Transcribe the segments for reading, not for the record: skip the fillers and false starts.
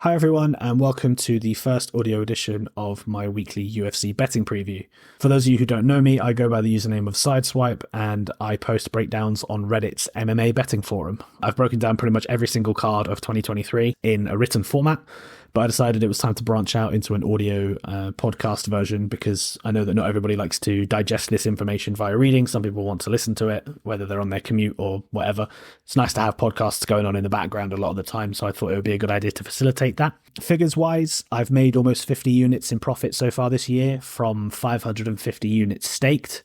Hi everyone, and welcome to the first audio edition of my weekly UFC betting preview. For those of you who don't know me, I go by the username of Sideswipe, and I post breakdowns on Reddit's MMA betting forum. I've broken down pretty much every single card of 2023 in a written format, but I decided it was time to branch out into an audio podcast version because I know that not everybody likes to digest this information via reading. Some people want to listen to it, whether they're on their commute or whatever. It's nice to have podcasts going on in the background a lot of the time, so I thought it would be a good idea to facilitate that. Figures-wise, I've made almost 50 units in profit so far this year from 550 units staked.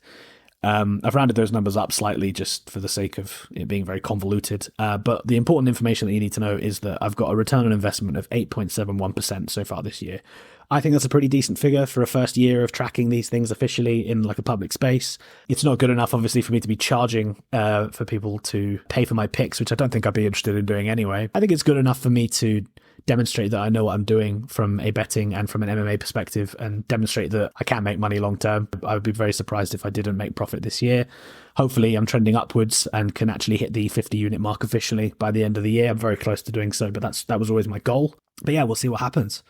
I've rounded those numbers up slightly just for the sake of it being very convoluted. But the important information that you need to know is that I've got a return on investment of 8.71% so far this year. I think that's a pretty decent figure for a first year of tracking these things officially in like a public space. It's not good enough, obviously, for me to be charging for people to pay for my picks, which I don't think I'd be interested in doing anyway. I think it's good enough for me to demonstrate that I know what I'm doing from a betting and from an MMA perspective, and demonstrate that I can make money long term. I would be very surprised if I didn't make profit this year. Hopefully I'm trending upwards and can actually hit the 50 unit mark officially by the end of the year. I'm very close to doing so, but that was always my goal. But yeah, we'll see what happens.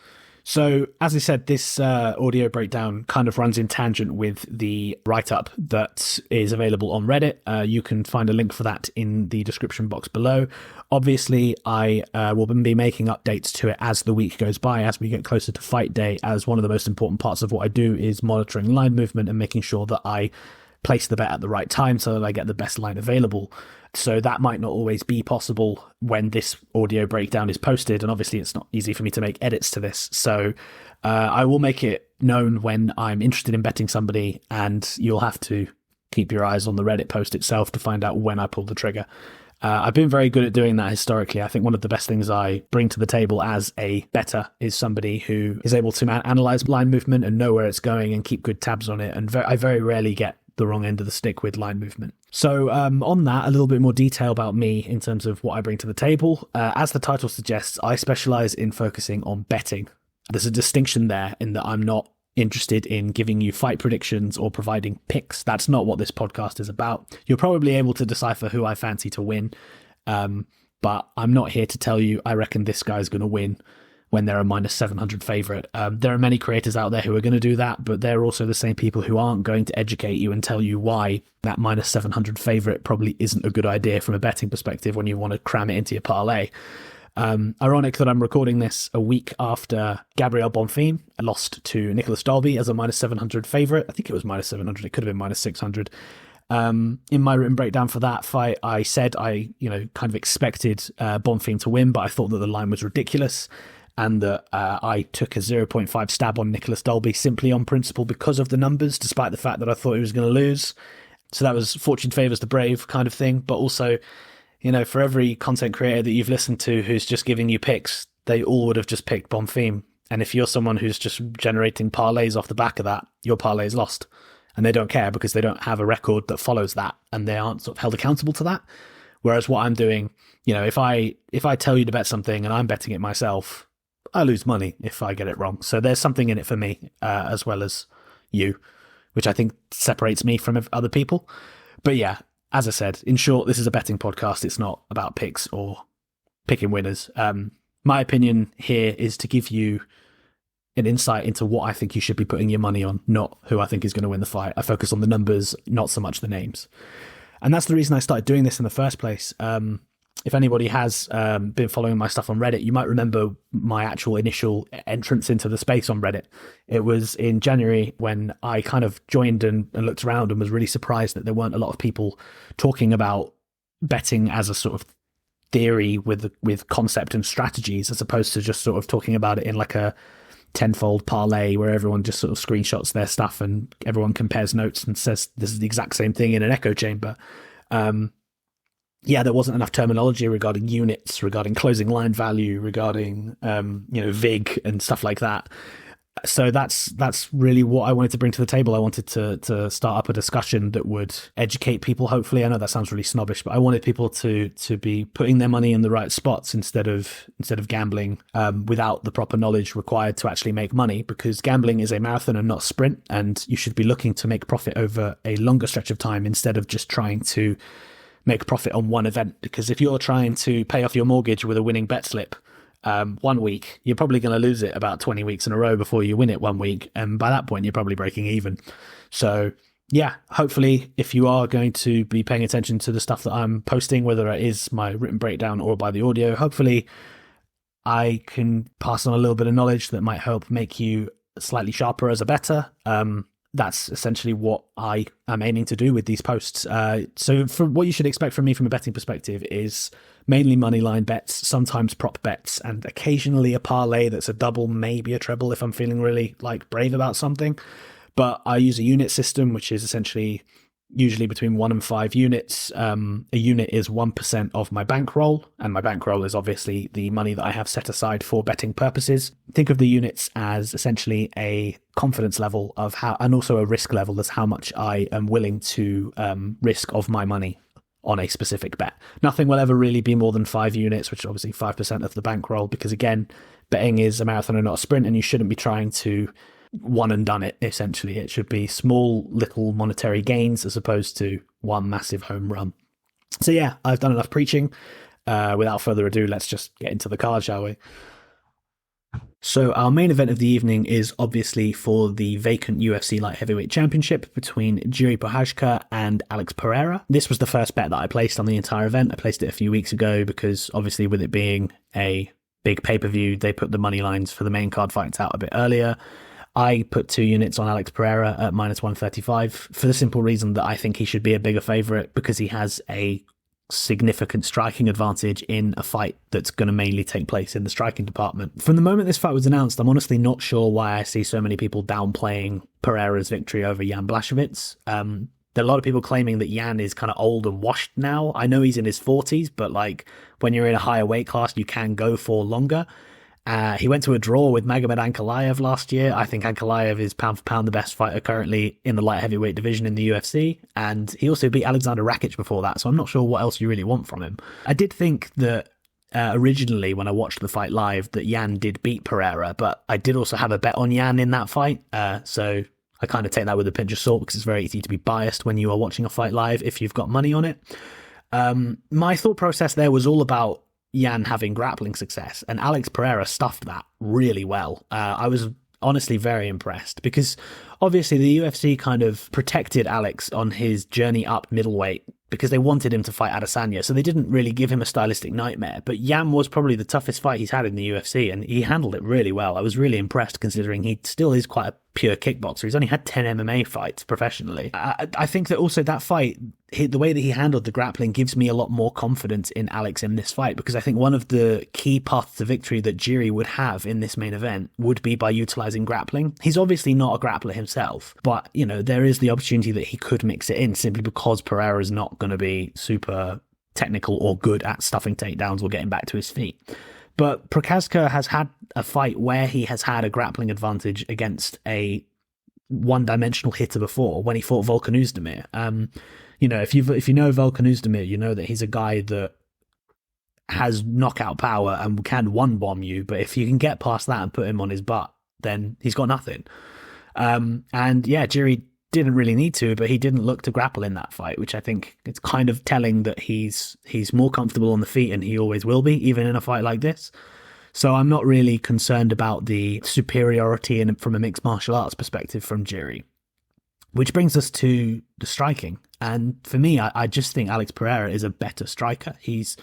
So, as I said, this audio breakdown kind of runs in tangent with the write-up that is available on Reddit. You can find a link for that in the description box below. Obviously, I will be making updates to it as the week goes by, as we get closer to fight day, as one of the most important parts of what I do is monitoring line movement and making sure that I place the bet at the right time so that I get the best line available. So that might not always be possible when this audio breakdown is posted, and obviously it's not easy for me to make edits to this. So I will make it known when I'm interested in betting somebody, and you'll have to keep your eyes on the Reddit post itself to find out when I pull the trigger. I've been very good at doing that historically. I think one of the best things I bring to the table as a bettor is somebody who is able to analyze line movement and know where it's going and keep good tabs on it. And I very rarely get the wrong end of the stick with line movement. So on that, a little bit more detail about me in terms of what I bring to the table. As the title suggests, I specialize in focusing on betting. There's a distinction there in that I'm not interested in giving you fight predictions or providing picks. That's not what this podcast is about. You're probably able to decipher who I fancy to win, but I'm not here to tell you I reckon this guy's going to win when they're a minus 700 favorite. There are many creators out there who are going to do that, but they're also the same people who aren't going to educate you and tell you why that minus 700 favorite probably isn't a good idea from a betting perspective when you want to cram it into your parlay. Ironic that I'm recording this a week after Gabriel Bonfim lost to Nicholas Dalby as a minus 700 favorite. I think it was minus 700. It could have been minus 600. In my written breakdown for that fight, I said I kind of expected Bonfim to win, but I thought that the line was ridiculous, and that I took a 0.5 stab on Nicholas Dalby simply on principle because of the numbers, despite the fact that I thought he was going to lose. So that was fortune favours the brave kind of thing. But also, for every content creator that you've listened to who's just giving you picks, they all would have just picked Bonfim. And if you're someone who's just generating parlays off the back of that, your parlay is lost. And they don't care because they don't have a record that follows that, and they aren't sort of held accountable to that. Whereas what I'm doing, if I tell you to bet something and I'm betting it myself, I lose money if I get it wrong. So there's something in it for me, as well as you, which I think separates me from other people. But yeah, as I said, in short, this is a betting podcast. It's not about picks or picking winners. My opinion here is to give you an insight into what I think you should be putting your money on, not who I think is going to win the fight. I focus on the numbers, not so much the names. And that's the reason I started doing this in the first place. If anybody has been following my stuff on Reddit, you might remember my actual initial entrance into the space on Reddit. It was in January when I kind of joined and looked around and was really surprised that there weren't a lot of people talking about betting as a sort of theory with concept and strategies, as opposed to just sort of talking about it in like a tenfold parlay where everyone just sort of screenshots their stuff and everyone compares notes and says this is the exact same thing in an echo chamber. There wasn't enough terminology regarding units, regarding closing line value, regarding VIG and stuff like that. So that's really what I wanted to bring to the table. I wanted to start up a discussion that would educate people, hopefully. I know that sounds really snobbish, but I wanted people to be putting their money in the right spots instead of gambling without the proper knowledge required to actually make money, because gambling is a marathon and not a sprint, and you should be looking to make profit over a longer stretch of time instead of just trying to make profit on one event. Because if you're trying to pay off your mortgage with a winning bet slip, 1 week, you're probably going to lose it about 20 weeks in a row before you win it 1 week. And by that point, you're probably breaking even. So yeah, hopefully if you are going to be paying attention to the stuff that I'm posting, whether it is my written breakdown or by the audio, hopefully I can pass on a little bit of knowledge that might help make you slightly sharper as a bettor. That's essentially what I am aiming to do with these posts. So for what you should expect from me from a betting perspective is mainly moneyline bets, sometimes prop bets, and occasionally a parlay that's a double, maybe a treble if I'm feeling really brave about something. But I use a unit system, which is essentially usually between 1 and 5 units. A unit is 1% of my bankroll, and my bankroll is obviously the money that I have set aside for betting purposes. Think of the units as essentially a confidence level of how, and also a risk level as how much I am willing to risk of my money on a specific bet. Nothing will ever really be more than 5 units, which is obviously 5% of the bankroll, because again, betting is a marathon and not a sprint, and you shouldn't be trying to one and done it. Essentially, it should be small little monetary gains as opposed to one massive home run. So yeah, I've done enough preaching. Without further ado, let's just get into the card, shall we? So our main event of the evening is obviously for the vacant UFC light heavyweight championship between Jiri Prochazka and Alex Pereira. This was the first bet that I placed on the entire event. I placed it a few weeks ago because obviously with it being a big pay-per-view, they put the money lines for the main card fights out a bit earlier. I put 2 units on Alex Pereira at minus 135 for the simple reason that I think he should be a bigger favourite because he has a significant striking advantage in a fight that's going to mainly take place in the striking department. From the moment this fight was announced, I'm honestly not sure why I see so many people downplaying Pereira's victory over Jan Blachowicz. There are a lot of people claiming that Jan is kind of old and washed now. I know he's in his 40s, but when you're in a higher weight class, you can go for longer. He went to a draw with Magomed Ankalaev last year. I think Ankalaev is pound for pound the best fighter currently in the light heavyweight division in the UFC. And he also beat Alexander Rakic before that, so I'm not sure what else you really want from him. I did think that originally when I watched the fight live that Jan did beat Pereira, but I did also have a bet on Jan in that fight. So I kind of take that with a pinch of salt because it's very easy to be biased when you are watching a fight live if you've got money on it. My thought process there was all about Jan having grappling success, and Alex Pereira stuffed that really well. I was honestly very impressed because obviously the UFC kind of protected Alex on his journey up middleweight because they wanted him to fight Adesanya, so they didn't really give him a stylistic nightmare. But Jan was probably the toughest fight he's had in the UFC, and he handled it really well. I was really impressed considering he still is quite a pure kickboxer. He's only had 10 MMA fights professionally. I think that also that fight, the way that he handled the grappling gives me a lot more confidence in Alex in this fight, because I think one of the key paths to victory that Jiri would have in this main event would be by utilizing grappling. He's obviously not a grappler himself, but there is the opportunity that he could mix it in simply because Pereira is not going to be super technical or good at stuffing takedowns or getting back to his feet. But Prochazka has had a fight where he has had a grappling advantage against a one-dimensional hitter before when he fought Volkan Oezdemir. If you know Volkan Oezdemir, you know that he's a guy that has knockout power and can one-bomb you, but if you can get past that and put him on his butt, then he's got nothing. Jiri didn't really need to, but he didn't look to grapple in that fight, which I think it's kind of telling that he's more comfortable on the feet, and he always will be, even in a fight like this. So I'm not really concerned about the superiority from a mixed martial arts perspective from Jiri. Which brings us to the striking. And for me, I just think Alex Pereira is a better striker. He's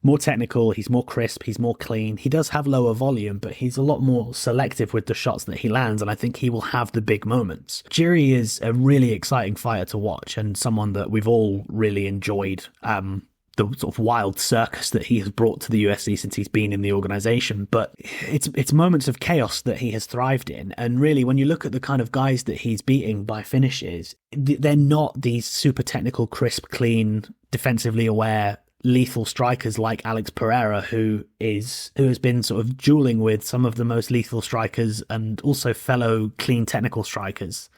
more technical, he's more crisp, he's more clean. He does have lower volume, but he's a lot more selective with the shots that he lands, and I think he will have the big moments. Jiri is a really exciting fighter to watch, and someone that we've all really enjoyed the sort of wild circus that he has brought to the UFC since he's been in the organization. But it's moments of chaos that he has thrived in. And really, when you look at the kind of guys that he's beating by finishes, they're not these super technical, crisp, clean, defensively aware, lethal strikers like Alex Pereira, who has been sort of dueling with some of the most lethal strikers and also fellow clean technical strikers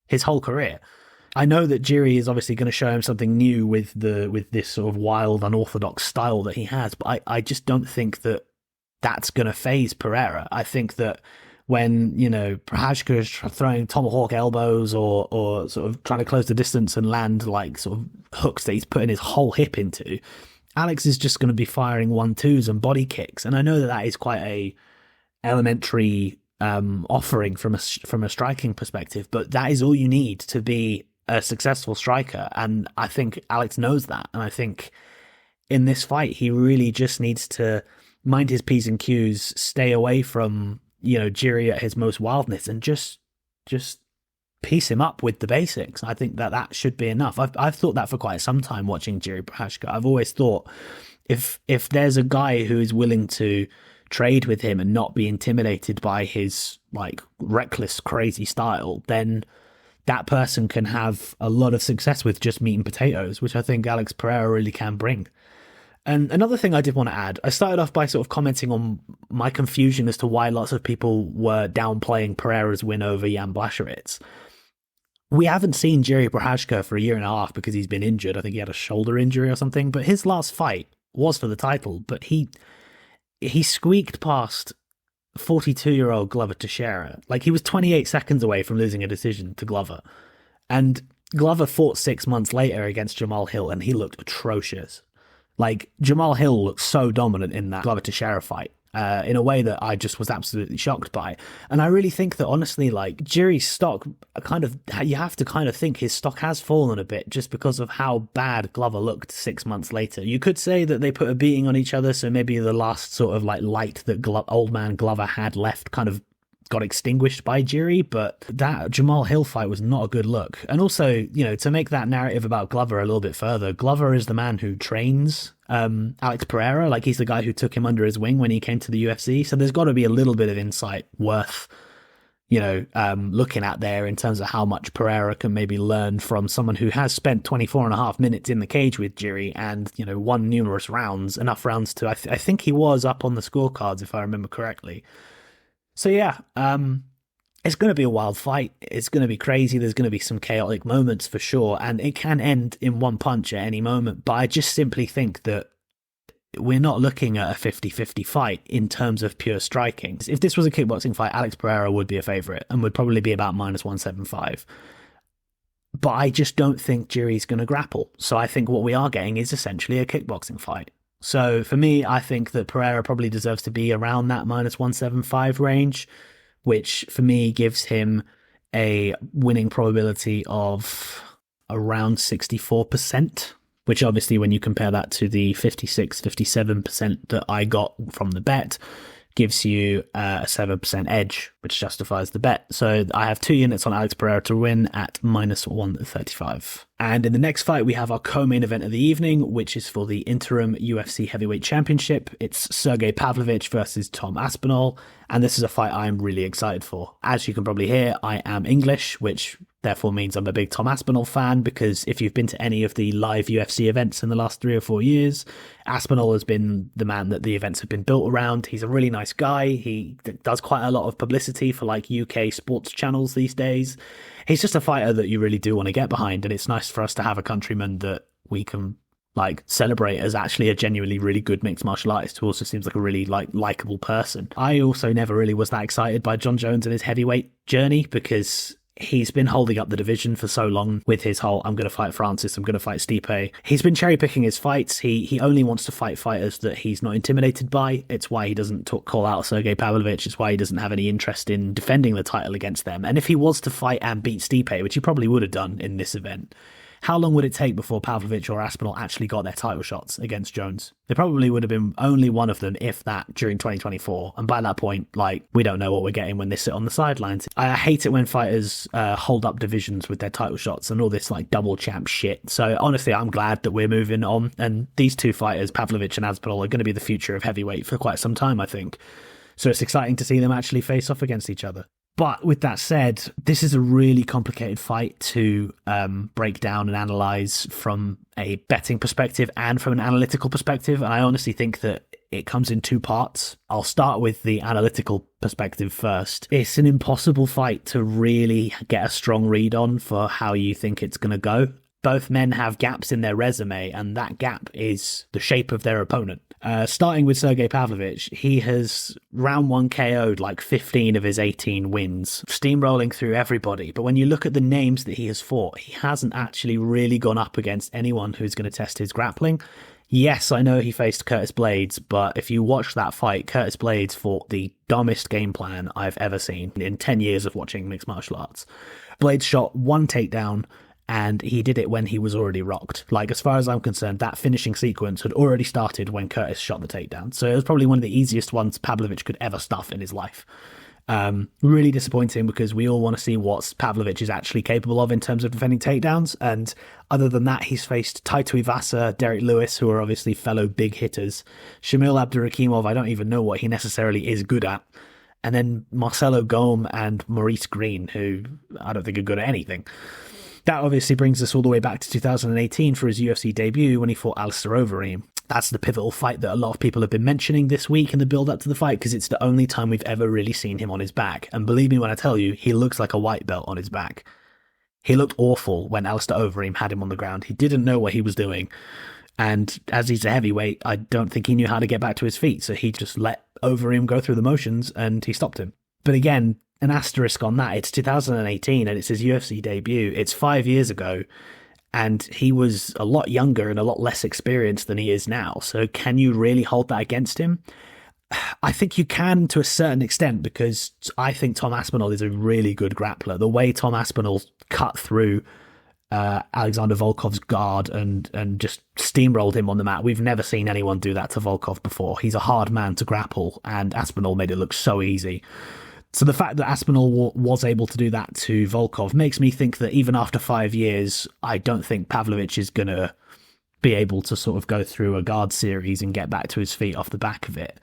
his whole career. I know that Jiri is obviously going to show him something new with this sort of wild, unorthodox style that he has, but I just don't think that that's going to phase Pereira. I think that when, Prochazka is throwing tomahawk elbows or sort of trying to close the distance and land like sort of hooks that he's putting his whole hip into, Alex is just going to be firing 1-2s and body kicks. And I know that that is quite a elementary offering from a striking perspective, but that is all you need to be a successful striker. And I think Alex knows that. And I think in this fight, he really just needs to mind his P's and Q's, stay away from, Jiri at his most wildness, and just piece him up with the basics. I think that should be enough. I've thought that for quite some time watching Jiri Prochazka. I've always thought if there's a guy who is willing to trade with him and not be intimidated by his like reckless, crazy style, then that person can have a lot of success with just meat and potatoes, which I think Alex Pereira really can bring. And another thing I did want to add, I started off by sort of commenting on my confusion as to why lots of people were downplaying Pereira's win over Jan Blachowicz. We haven't seen Jiri Prochazka for a year and a half because he's been injured. I think he had a shoulder injury or something, but his last fight was for the title, but he squeaked past 42-year-old Glover Teixeira. Like, he was 28 seconds away from losing a decision to Glover. And Glover fought 6 months later against Jamal Hill, and he looked atrocious. Like, Jamal Hill looked so dominant in that Glover Teixeira fight, in a way that I just was absolutely shocked by. And I really think that, honestly, like, Jiri's stock you have to kind of think his stock has fallen a bit just because of how bad Glover looked 6 months later. You could say that they put a beating on each other, so maybe the last sort of like light that old man Glover had left kind of got extinguished by Jiri, but that Jamal Hill fight was not a good look. And also, to make that narrative about Glover a little bit further, Glover is the man who trains Alex Pereira. Like, he's the guy who took him under his wing when he came to the UFC. So there's got to be a little bit of insight worth, looking at there in terms of how much Pereira can maybe learn from someone who has spent 24 and a half minutes in the cage with Jiri and, won numerous rounds, enough rounds to, I think he was up on the scorecards, if I remember correctly. So yeah, it's going to be a wild fight. It's going to be crazy. There's going to be some chaotic moments for sure, and it can end in one punch at any moment. But I just simply think that we're not looking at a 50-50 fight in terms of pure striking. If this was a kickboxing fight, Alex Pereira would be a favourite and would probably be about -175. But I just don't think Jiri's going to grapple. So I think what we are getting is essentially a kickboxing fight. So for me, I think that Pereira probably deserves to be around that -175 range, which for me gives him a winning probability of around 64%, which obviously when you compare that to the 56-57% that I got from the bet, gives you a 7% edge, which justifies the bet. So I have 2 units on Alex Pereira to win at -135. And in the next fight, we have our co-main event of the evening, which is for the interim UFC heavyweight championship. It's Sergey Pavlovich versus Tom Aspinall. And this is a fight I'm really excited for. As you can probably hear, I am English, which therefore means I'm a big Tom Aspinall fan, because if you've been to any of the live UFC events in the last 3 or 4 years, Aspinall has been the man that the events have been built around. He's a really nice guy. He does quite a lot of publicity for like UK sports channels these days. He's just a fighter that you really do want to get behind, and it's nice for us to have a countryman that we can like celebrate as actually a genuinely really good mixed martial artist who also seems like a really likable person. I also never really was that excited by John Jones and his heavyweight journey, because he's been holding up the division for so long with his whole, I'm going to fight Francis, I'm going to fight Stipe. He's been cherry picking his fights. He only wants to fight fighters that he's not intimidated by. It's why he doesn't call out Sergey Pavlovich. It's why he doesn't have any interest in defending the title against them. And if he was to fight and beat Stipe, which he probably would have done in this event, how long would it take before Pavlovich or Aspinall actually got their title shots against Jones? There probably would have been only one of them, if that, during 2024. And by that point, like, we don't know what we're getting when they sit on the sidelines. I hate it when fighters hold up divisions with their title shots and all this like double champ shit. So honestly, I'm glad that we're moving on. And these two fighters, Pavlovich and Aspinall, are going to be the future of heavyweight for quite some time, I think. So it's exciting to see them actually face off against each other. But with that said, this is a really complicated fight to break down and analyze from a betting perspective and from an analytical perspective. And I honestly think that it comes in 2 parts. I'll start with the analytical perspective first. It's an impossible fight to really get a strong read on for how you think it's going to go. Both men have gaps in their resume, and that gap is the shape of their opponent. Starting with Sergey Pavlovich, he has round 1 KO'd like 15 of his 18 wins, steamrolling through everybody. But when you look at the names that he has fought, he hasn't actually really gone up against anyone who's going to test his grappling. Yes, I know he faced Curtis Blades, but if you watch that fight, Curtis Blades fought the dumbest game plan I've ever seen in 10 years of watching mixed martial arts. Blades shot one takedown, and he did it when he was already rocked. Like, as far as I'm concerned, that finishing sequence had already started when Curtis shot the takedown. So it was probably one of the easiest ones Pavlovich could ever stuff in his life. Really disappointing, because we all want to see what Pavlovich is actually capable of in terms of defending takedowns. And other than that, he's faced Taito Ivasa, Derek Lewis, who are obviously fellow big hitters. Shamil Abdurakhimov, I don't even know what he necessarily is good at. And then Marcelo Gome and Maurice Green, who I don't think are good at anything. That obviously brings us all the way back to 2018 for his UFC debut when he fought Alistair Overeem. That's the pivotal fight that a lot of people have been mentioning this week in the build-up to the fight, because it's the only time we've ever really seen him on his back. And believe me when I tell you, he looks like a white belt on his back. He looked awful when Alistair Overeem had him on the ground. He didn't know what he was doing. And as he's a heavyweight, I don't think he knew how to get back to his feet. So he just let Overeem go through the motions and he stopped him. But again, an asterisk on that. It's 2018 and it's his UFC debut. It's 5 years ago. And he was a lot younger and a lot less experienced than he is now. So can you really hold that against him? I think you can to a certain extent, because I think Tom Aspinall is a really good grappler. The way Tom Aspinall cut through Alexander Volkov's guard and just steamrolled him on the mat. We've never seen anyone do that to Volkov before. He's a hard man to grapple, and Aspinall made it look so easy. So the fact that Aspinall was able to do that to Volkov makes me think that even after 5 years, I don't think Pavlovich is going to be able to sort of go through a guard series and get back to his feet off the back of it.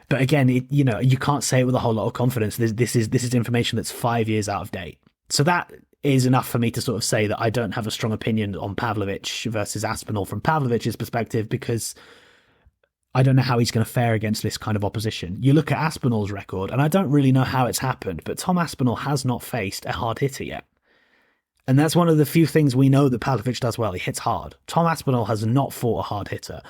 But again, you can't say it with a whole lot of confidence. This is information that's 5 years out of date. So that is enough for me to sort of say that I don't have a strong opinion on Pavlovich versus Aspinall from Pavlovich's perspective, because I don't know how he's going to fare against this kind of opposition. You look at Aspinall's record, and I don't really know how it's happened, but Tom Aspinall has not faced a hard hitter yet. And that's one of the few things we know that Pavlovich does well. He hits hard. Tom Aspinall has not fought a hard hitter.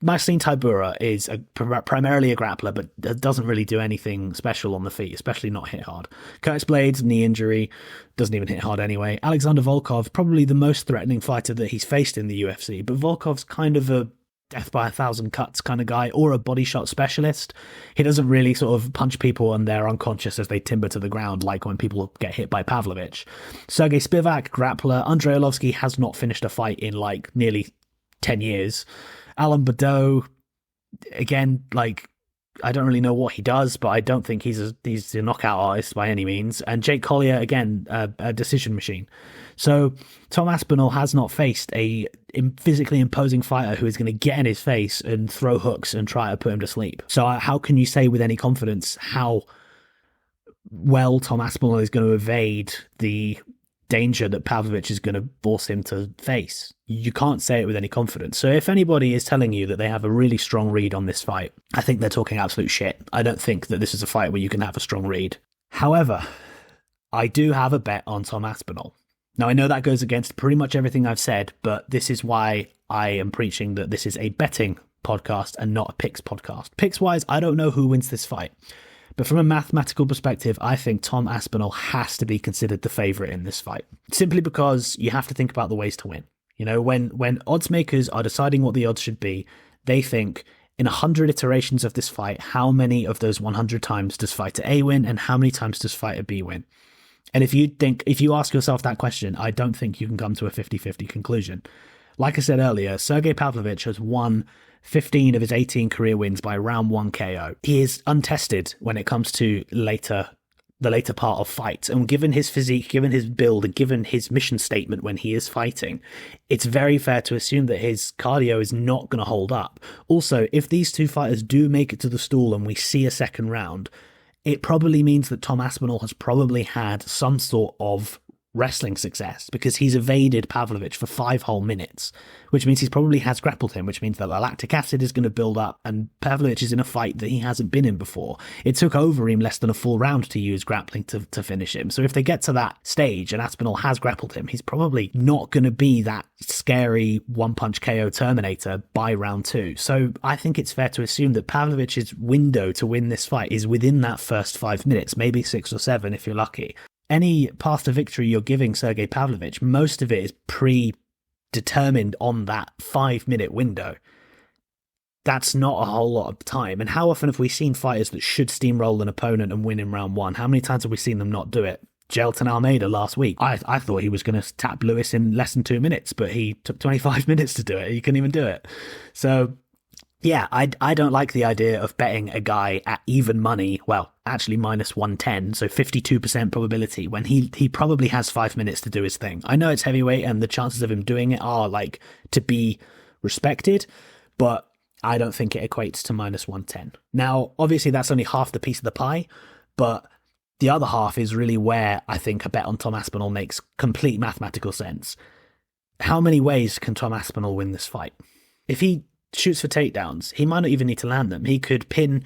Marcin Tybura is primarily a grappler, but doesn't really do anything special on the feet, especially not hit hard. Curtis Blades, knee injury, doesn't even hit hard anyway. Alexander Volkov, probably the most threatening fighter that he's faced in the UFC, but Volkov's kind of a death by 1,000 cuts kind of guy, or a body shot specialist. He doesn't really sort of punch people and they're unconscious as they timber to the ground, like when people get hit by Pavlovich. Sergey Spivak, grappler. Andrei Arlovsky has not finished a fight in like nearly 10 years. Alan Badeau, again, like, I don't really know what he does, but I don't think he's a knockout artist by any means. And Jake Collier, again, a decision machine. So Tom Aspinall has not faced a physically imposing fighter who is going to get in his face and throw hooks and try to put him to sleep. So how can you say with any confidence how well Tom Aspinall is going to evade the danger that Pavlovich is going to force him to face? You can't say it with any confidence. So if anybody is telling you that they have a really strong read on this fight, I think they're talking absolute shit. I don't think that this is a fight where you can have a strong read. However, I do have a bet on Tom Aspinall. Now, I know that goes against pretty much everything I've said, but this is why I am preaching that this is a betting podcast and not a picks podcast. Picks-wise, I don't know who wins this fight. But from a mathematical perspective, I think Tom Aspinall has to be considered the favourite in this fight. Simply because you have to think about the ways to win. You know, when odds makers are deciding what the odds should be, they think, in 100 iterations of this fight, how many of those 100 times does fighter A win and how many times does fighter B win? And if you ask yourself that question, I don't think you can come to a 50-50 conclusion. Like I said earlier, Sergey Pavlovich has won 15 of his 18 career wins by round 1 KO. He is untested when it comes to the later part of fights. And given his physique, given his build, and given his mission statement when he is fighting, it's very fair to assume that his cardio is not going to hold up. Also, if these two fighters do make it to the stool and we see a second round, it probably means that Tom Aspinall has probably had some sort of wrestling success, because he's evaded Pavlovich for 5 whole minutes, which means he probably has grappled him, which means that the lactic acid is going to build up, and Pavlovich is in a fight that he hasn't been in before. It took Overeem less than a full round to use grappling to finish him. So if they get to that stage and Aspinall has grappled him, he's probably not going to be that scary one-punch KO Terminator by round 2. So I think it's fair to assume that Pavlovich's window to win this fight is within that first 5 minutes, maybe 6 or 7 if you're lucky. Any path to victory you're giving Sergey Pavlovich, most of it is predetermined on that 5-minute window. That's not a whole lot of time. And how often have we seen fighters that should steamroll an opponent and win in round one? How many times have we seen them not do it? Gelton Almeida last week. I thought he was going to tap Lewis in less than 2 minutes, but he took 25 minutes to do it. He couldn't even do it. So, yeah, I don't like the idea of betting a guy at even money, well, actually minus 110, so 52% probability, when he probably has 5 minutes to do his thing. I know it's heavyweight and the chances of him doing it are, like, to be respected, but I don't think it equates to minus 110. Now, obviously, that's only half the piece of the pie, but the other half is really where I think a bet on Tom Aspinall makes complete mathematical sense. How many ways can Tom Aspinall win this fight? If he shoots for takedowns, he might not even need to land them. He could pin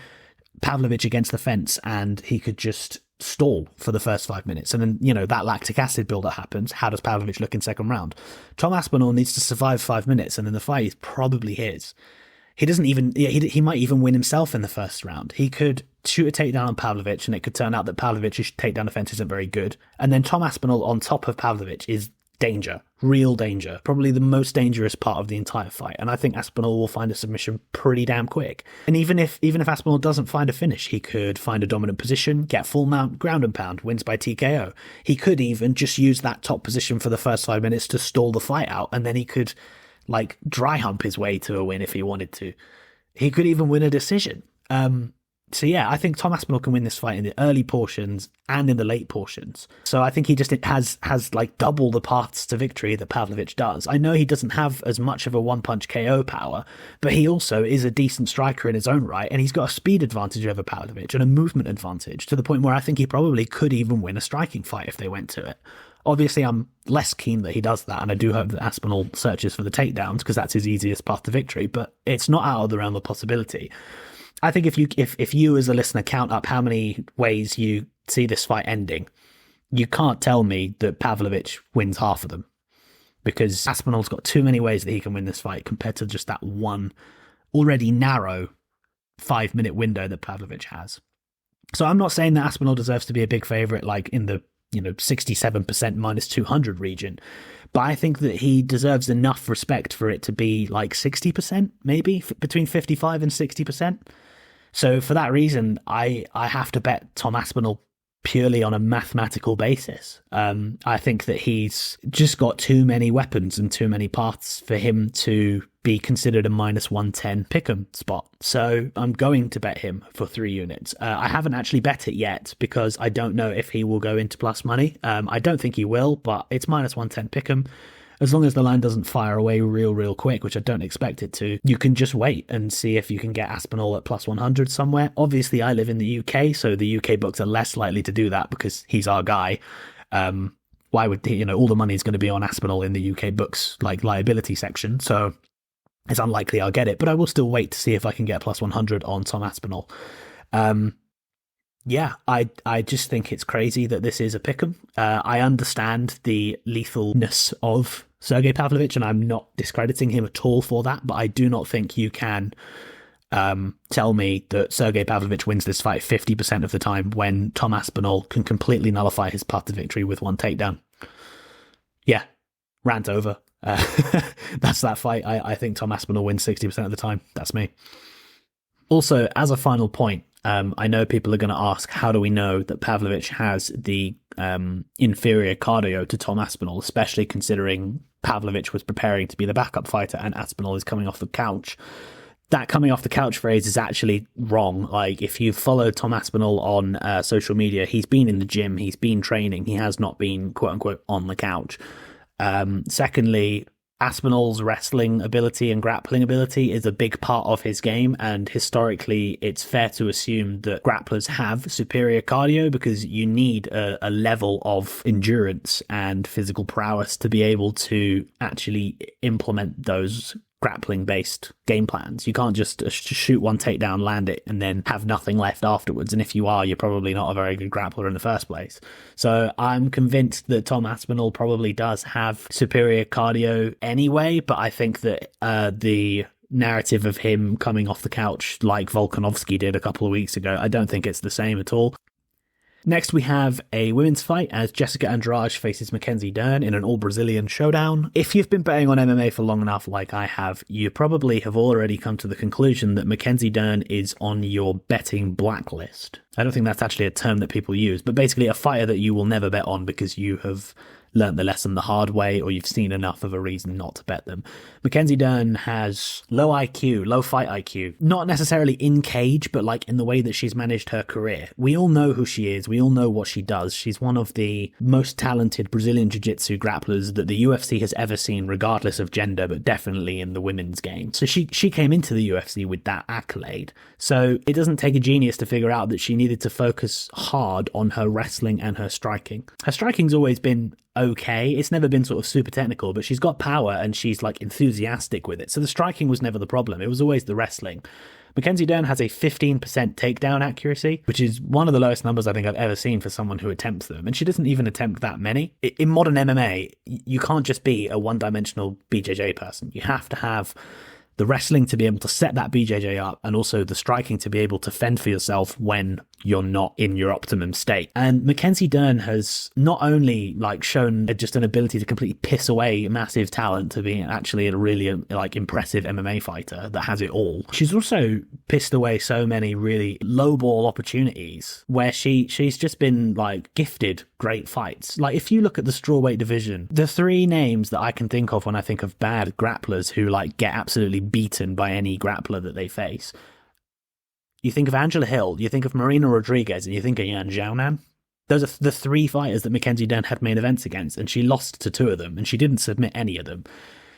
Pavlovich against the fence and he could just stall for the first 5 minutes. And then, that lactic acid buildup happens. How does Pavlovich look in second round? Tom Aspinall needs to survive 5 minutes and then the fight is probably his. He doesn't even, he might even win himself in the first round. He could shoot a takedown on Pavlovich and it could turn out that Pavlovich's takedown defense isn't very good. And then Tom Aspinall on top of Pavlovich is danger, real danger, probably the most dangerous part of the entire fight. And I think Aspinall will find a submission pretty damn quick. And even if Aspinall doesn't find a finish, he could find a dominant position, get full mount, ground and pound, wins by TKO. He could even just use that top position for the first 5 minutes to stall the fight out, and then he could dry hump his way to a win if he wanted to. He could even win a decision. So yeah, I think Tom Aspinall can win this fight in the early portions and in the late portions. So I think he just has double the paths to victory that Pavlovich does. I know he doesn't have as much of a one-punch KO power, but he also is a decent striker in his own right, and he's got a speed advantage over Pavlovich and a movement advantage to the point where I think he probably could even win a striking fight if they went to it. Obviously, I'm less keen that he does that, and I do hope that Aspinall searches for the takedowns because that's his easiest path to victory, but it's not out of the realm of possibility. I think if you as a listener count up how many ways you see this fight ending, you can't tell me that Pavlovich wins half of them, because Aspinall's got too many ways that he can win this fight compared to just that one already narrow 5 minute window that Pavlovich has. So I'm not saying that Aspinall deserves to be a big favourite like in the 67% minus 200 region, but I think that he deserves enough respect for it to be like 60%, maybe between 55 and 60%. So for that reason, I have to bet Tom Aspinall purely on a mathematical basis. I think that he's just got too many weapons and too many paths for him to be considered a minus 110 pick'em spot. So I'm going to bet him for 3 units. I haven't actually bet it yet because I don't know if he will go into plus money. I don't think he will, but it's minus 110 pick'em. As long as the line doesn't fire away real quick, which I don't expect it to, you can just wait and see if you can get Aspinall at plus 100 somewhere. Obviously, I live in the UK, so the UK books are less likely to do that because he's our guy. Why would all the money is going to be on Aspinall in the UK books like liability section, so it's unlikely I'll get it, but I will still wait to see if I can get plus 100 on Tom Aspinall. Yeah, I just think it's crazy that this is a pick'em. I understand the lethalness of Sergei Pavlovich, and I'm not discrediting him at all for that, but I do not think you can tell me that Sergei Pavlovich wins this fight 50% of the time when Tom Aspinall can completely nullify his path to victory with one takedown. Yeah, rant over. That's that fight. I think Tom Aspinall wins 60% of the time. That's me. Also, as a final point, I know people are going to ask, how do we know that Pavlovich has the inferior cardio to Tom Aspinall, especially considering Pavlovich was preparing to be the backup fighter and Aspinall is coming off the couch? That coming off the couch phrase is actually wrong. Like, if you follow Tom Aspinall on social media, he's been in the gym, he's been training, he has not been, quote unquote, on the couch. Secondly, Aspinall's wrestling ability and grappling ability is a big part of his game, and historically it's fair to assume that grapplers have superior cardio because you need a level of endurance and physical prowess to be able to actually implement those grappling-based game plans. You can't just shoot one takedown, land it, and then have nothing left afterwards. And if you are, you're probably not a very good grappler in the first place. So I'm convinced that Tom Aspinall probably does have superior cardio anyway, but I think that the narrative of him coming off the couch like Volkanovski did a couple of weeks ago, I don't think it's the same at all. Next, we have a women's fight as Jessica Andrade faces Mackenzie Dern in an all-Brazilian showdown. If you've been betting on MMA for long enough, like I have, you probably have already come to the conclusion that Mackenzie Dern is on your betting blacklist. I don't think that's actually a term that people use, but basically a fighter that you will never bet on because you have learnt the lesson the hard way or you've seen enough of a reason not to bet them. Mackenzie Dern has low IQ, low fight IQ, not necessarily in cage, but like in the way that she's managed her career. We all know who she is. We all know what she does. She's one of the most talented Brazilian jiu-jitsu grapplers that the UFC has ever seen, regardless of gender, but definitely in the women's game. So she came into the UFC with that accolade. So it doesn't take a genius to figure out that she needed to focus hard on her wrestling and her striking. Her striking's always been okay. It's never been sort of super technical, but she's got power and she's like enthusiastic with it. So the striking was never the problem. It was always the wrestling. Mackenzie Dern has a 15% takedown accuracy, which is one of the lowest numbers I think I've ever seen for someone who attempts them. And she doesn't even attempt that many. In modern MMA, you can't just be a one-dimensional BJJ person. You have to have the wrestling to be able to set that BJJ up and also the striking to be able to fend for yourself when you're not in your optimum state. And Mackenzie Dern has not only like shown just an ability to completely piss away massive talent to being actually a really like impressive MMA fighter that has it all. She's also pissed away so many really low ball opportunities where she's just been like gifted great fights. Like if you look at the strawweight division, the three names that I can think of when I think of bad grapplers who like get absolutely beaten by any grappler that they face. You think of Angela Hill, you think of Marina Rodriguez, and you think of Yan Xiaonan. Those are the three fighters that Mackenzie Dern had main events against, and she lost to two of them, and she didn't submit any of them.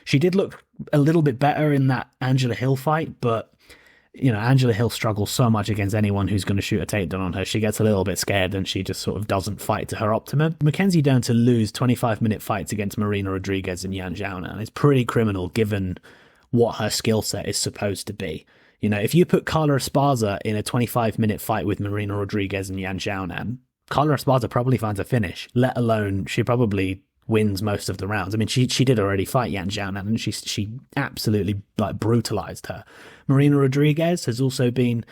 She did look a little bit better in that Angela Hill fight, but you know, Angela Hill struggles so much against anyone who's going to shoot a takedown on her. She gets a little bit scared and she just sort of doesn't fight to her optimum. Mackenzie Dern to lose 25-minute fights against Marina Rodriguez and Yan Xiaonan is pretty criminal given what her skill set is supposed to be. You know, if you put Carla Esparza in a 25-minute fight with Marina Rodriguez and Yan Xiaonan, Carla Esparza probably finds a finish, let alone she probably wins most of the rounds. I mean, she did already fight Yan Xiaonan and she absolutely like brutalized her. Marina Rodriguez has also been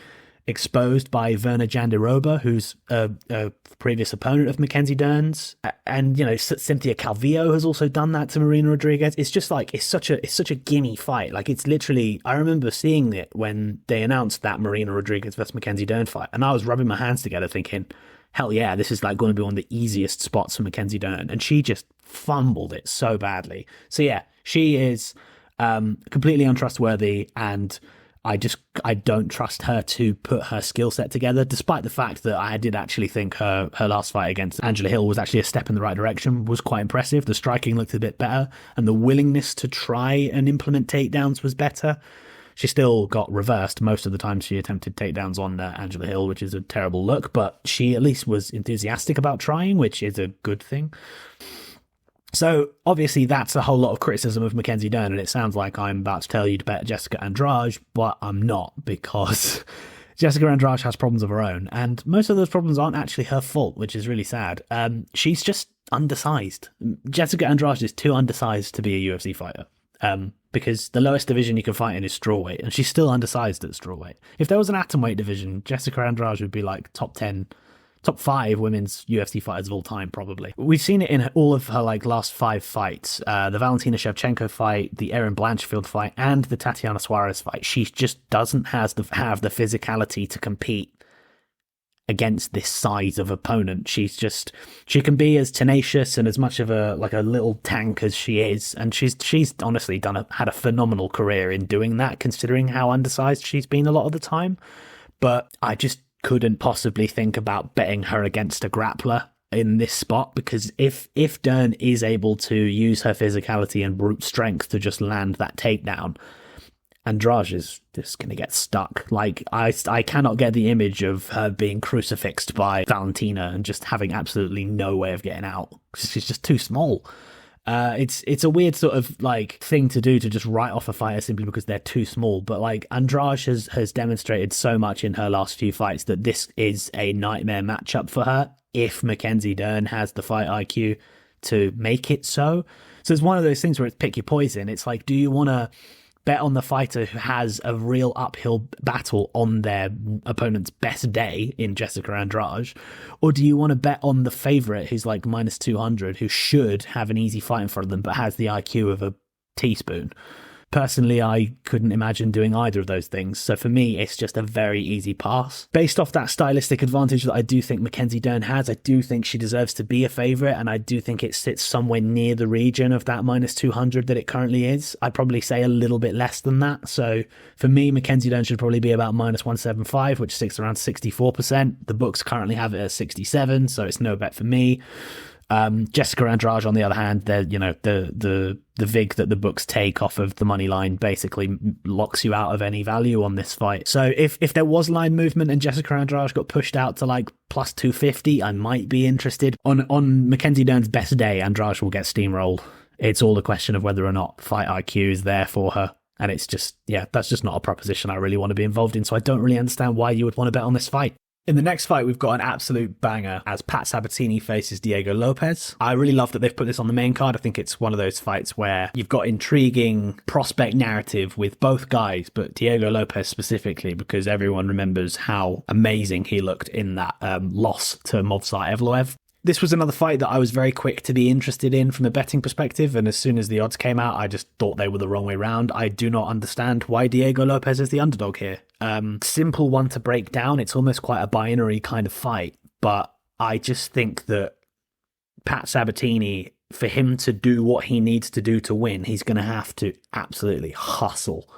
exposed by Verna Jandiroba, who's a previous opponent of Mackenzie Dern's, and you know Cynthia Calvillo has also done that to Marina Rodriguez. It's just like it's such a gimme fight. Like it's literally, I remember seeing it when they announced that Marina Rodriguez versus Mackenzie Dern fight, and I was rubbing my hands together thinking, hell yeah, this is like going to be one of the easiest spots for Mackenzie Dern, and she just fumbled it so badly. So yeah, she is completely untrustworthy, and I don't trust her to put her skill set together, despite the fact that I did actually think her last fight against Angela Hill was actually a step in the right direction, was quite impressive. The striking looked a bit better, and the willingness to try and implement takedowns was better. She still got reversed most of the time she attempted takedowns on Angela Hill, which is a terrible look, but she at least was enthusiastic about trying, which is a good thing. So obviously that's a whole lot of criticism of Mackenzie Dern, and it sounds like I'm about to tell you to bet Jessica Andrade, but I'm not, because Jessica Andrade has problems of her own, and most of those problems aren't actually her fault, which is really sad. She's just undersized. Jessica Andrade is too undersized to be a UFC fighter, because the lowest division you can fight in is strawweight, and she's still undersized at strawweight. If there was an atomweight division, Jessica Andrade would be like top 5 women's UFC fighters of all time, probably. We've seen it in all of her like last 5 fights. The Valentina Shevchenko fight, the Erin Blanchfield fight, and the Tatiana Suarez fight. She just doesn't have the physicality to compete against this size of opponent. She can be as tenacious and as much of a little tank as she is, and she's honestly had a phenomenal career in doing that, considering how undersized she's been a lot of the time. But I just couldn't possibly think about betting her against a grappler in this spot, because if Dern is able to use her physicality and brute strength to just land that takedown, Andrade is just going to get stuck. Like, I cannot get the image of her being crucifixed by Valentina and just having absolutely no way of getting out. She's just too small. It's a weird sort of like thing to do, to just write off a fighter simply because they're too small. But like Andrade has demonstrated so much in her last few fights that this is a nightmare matchup for her if Mackenzie Dern has the fight IQ to make it so. So it's one of those things where it's pick your poison. It's like, do you want to bet on the fighter who has a real uphill battle on their opponent's best day in Jessica Andrade? Or do you want to bet on the favourite who's like minus 200, who should have an easy fight in front of them, but has the IQ of a teaspoon? Personally, I couldn't imagine doing either of those things. So for me, it's just a very easy pass. Based off that stylistic advantage that I do think Mackenzie Dern has, I do think she deserves to be a favourite, and I do think it sits somewhere near the region of that minus 200 that it currently is. I'd probably say a little bit less than that. So for me, Mackenzie Dern should probably be about minus 175, which sits around 64%. The books currently have it at 67, so it's no bet for me. Jessica Andrade, on the other hand, the vig that the books take off of the money line basically locks you out of any value on this fight. So if there was line movement and Jessica Andrade got pushed out to like plus 250, I might be interested. On Mackenzie Dern's best day, Andrade will get steamrolled. It's all a question of whether or not fight IQ is there for her. And it's just, that's just not a proposition I really want to be involved in. So I don't really understand why you would want to bet on this fight. In the next fight, we've got an absolute banger as Pat Sabatini faces Diego Lopes. I really love that they've put this on the main card. I think it's one of those fights where you've got intriguing prospect narrative with both guys, but Diego Lopes specifically, because everyone remembers how amazing he looked in that loss to Movsar Evloev. This was another fight that I was very quick to be interested in from a betting perspective, and as soon as the odds came out, I just thought they were the wrong way round. I do not understand why Diego Lopes is the underdog here. Simple one to break down. It's almost quite a binary kind of fight, but I just think that Pat Sabatini, for him to do what he needs to do to win, he's going to have to absolutely hustle.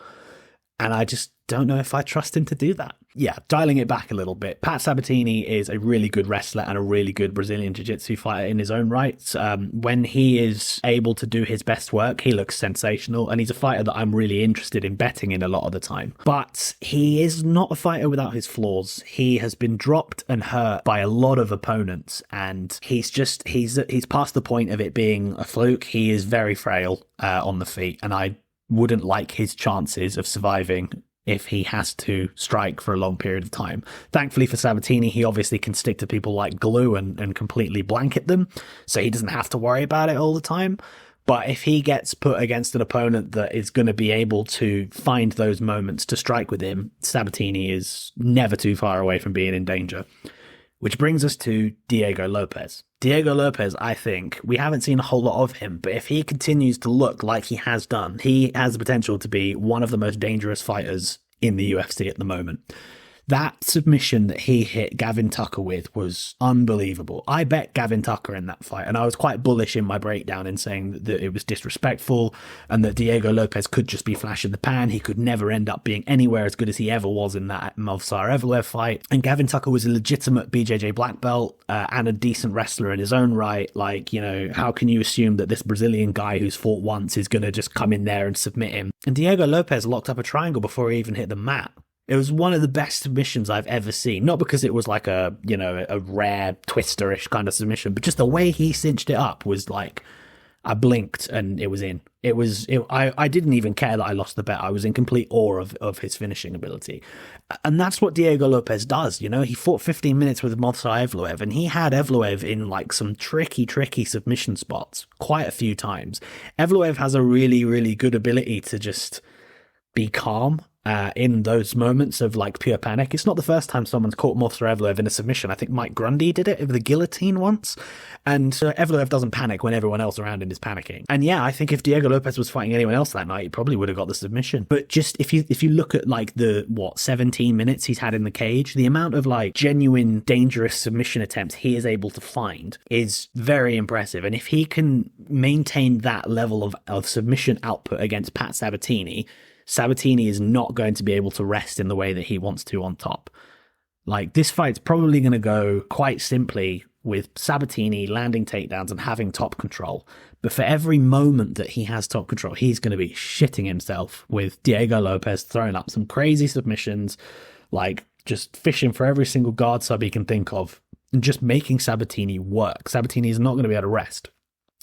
And I just don't know if I trust him to do that. Yeah, dialing it back a little bit. Pat Sabatini is a really good wrestler and a really good Brazilian Jiu-Jitsu fighter in his own right. When he is able to do his best work, he looks sensational, and he's a fighter that I'm really interested in betting in a lot of the time. But he is not a fighter without his flaws. He has been dropped and hurt by a lot of opponents, and he's past the point of it being a fluke. He is very frail on the feet, and I wouldn't like his chances of surviving if he has to strike for a long period of time. Thankfully for Sabatini, he obviously can stick to people like glue and completely blanket them, so he doesn't have to worry about it all the time. But if he gets put against an opponent that is going to be able to find those moments to strike with him, Sabatini is never too far away from being in danger. Which brings us to Diego Lopes. Diego Lopes, I think, we haven't seen a whole lot of him, but if he continues to look like he has done, he has the potential to be one of the most dangerous fighters in the UFC at the moment. That submission that he hit Gavin Tucker with was unbelievable. I bet Gavin Tucker in that fight, and I was quite bullish in my breakdown in saying that it was disrespectful and that Diego Lopes could just be flash in the pan. He could never end up being anywhere as good as he ever was in that Movsar Evloev fight. And Gavin Tucker was a legitimate BJJ black belt and a decent wrestler in his own right. Like, how can you assume that this Brazilian guy who's fought once is going to just come in there and submit him? And Diego Lopes locked up a triangle before he even hit the mat. It was one of the best submissions I've ever seen. Not because it was like a rare twister-ish kind of submission, but just the way he cinched it up was like, I blinked and it was in. I didn't even care that I lost the bet. I was in complete awe of his finishing ability. And that's what Diego Lopes does. He fought 15 minutes with Movsar Evloev, and he had Evloev in like some tricky submission spots quite a few times. Evloev has a really, really good ability to just be calm in those moments of like pure panic. It's not the first time someone's caught Movsar Evloev in a submission. I think Mike Grundy did it with the guillotine once, and Evloev doesn't panic when everyone else around him is panicking. And yeah, I think if Diego Lopes was fighting anyone else that night, he probably would have got the submission. But just if you look at like the 17 minutes he's had in the cage, the amount of like genuine dangerous submission attempts he is able to find is very impressive. And if he can maintain that level of submission output against Pat Sabatini is not going to be able to rest in the way that he wants to on top. Like, this fight's probably going to go quite simply with Sabatini landing takedowns and having top control. But for every moment that he has top control, he's going to be shitting himself with Diego Lopes throwing up some crazy submissions, like just fishing for every single guard sub he can think of and just making Sabatini work. Sabatini is not going to be able to rest.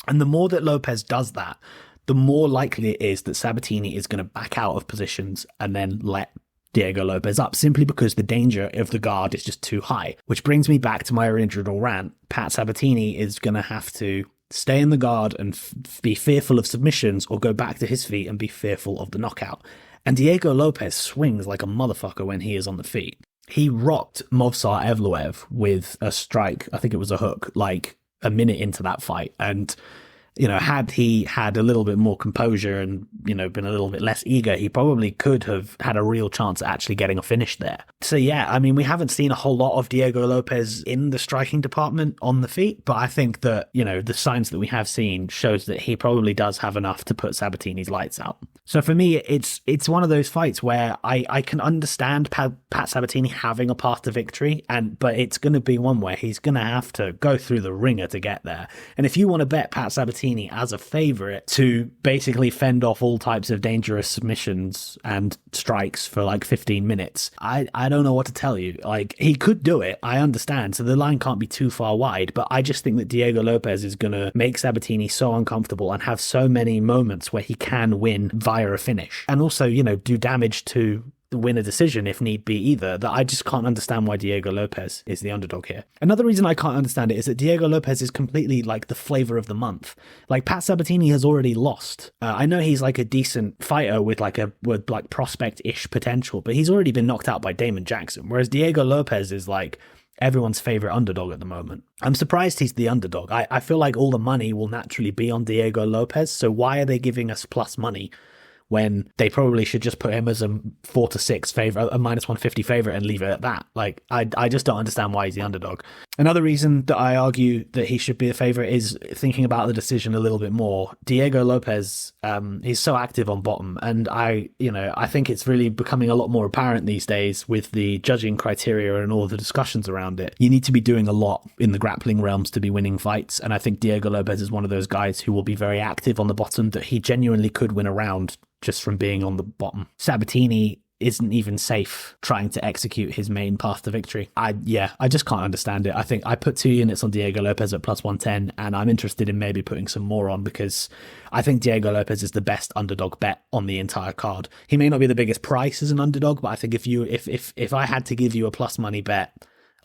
And the more that Lopes does that, the more likely it is that Sabatini is going to back out of positions and then let Diego Lopes up, simply because the danger of the guard is just too high. Which brings me back to my original rant. Pat Sabatini is going to have to stay in the guard and be fearful of submissions, or go back to his feet and be fearful of the knockout. And Diego Lopes swings like a motherfucker when he is on the feet. He rocked Movsar Evloev with a strike, I think it was a hook, like a minute into that fight. And, you know, had he had a little bit more composure and, you know, been a little bit less eager, he probably could have had a real chance at actually getting a finish there. So, yeah, I mean, we haven't seen a whole lot of Diego Lopes in the striking department on the feet, but I think that, you know, the signs that we have seen shows that he probably does have enough to put Sabatini's lights out. So for me, it's one of those fights where I can understand Pat Sabatini having a path to victory, but it's going to be one where he's going to have to go through the ringer to get there. And if you want to bet Pat Sabatini as a favorite to basically fend off all types of dangerous submissions and strikes for like 15 minutes, I don't know what to tell you. Like, he could do it, I understand, so the line can't be too far wide, but I just think that Diego Lopes is going to make Sabatini so uncomfortable and have so many moments where he can win via a finish, and also, you know, do damage to win a decision if need be either, that I just can't understand why Diego Lopes is the underdog here. Another reason I can't understand it is that Diego Lopes is completely like the flavor of the month. Like, Pat Sabatini has already lost. I know he's like a decent fighter with like prospect-ish potential, but he's already been knocked out by Damon Jackson, whereas Diego Lopes is like everyone's favorite underdog at the moment. I'm surprised he's the underdog. I feel like all the money will naturally be on Diego Lopes, so why are they giving us plus money when they probably should just put him as a 4-6 favorite, a minus 150 favorite, and leave it at that? Like, I just don't understand why he's the underdog. Another reason that I argue that he should be a favorite is thinking about the decision a little bit more. Diego Lopes, he's so active on bottom, and I think it's really becoming a lot more apparent these days with the judging criteria and all the discussions around it. You need to be doing a lot in the grappling realms to be winning fights, and I think Diego Lopes is one of those guys who will be very active on the bottom, that he genuinely could win a round just from being on the bottom. Sabatini isn't even safe trying to execute his main path to victory. I just can't understand it. I think I put 2 units on Diego Lopes at plus 110, and I'm interested in maybe putting some more on, because I think Diego Lopes is the best underdog bet on the entire card. He may not be the biggest price as an underdog, but I think if I had to give you a plus money bet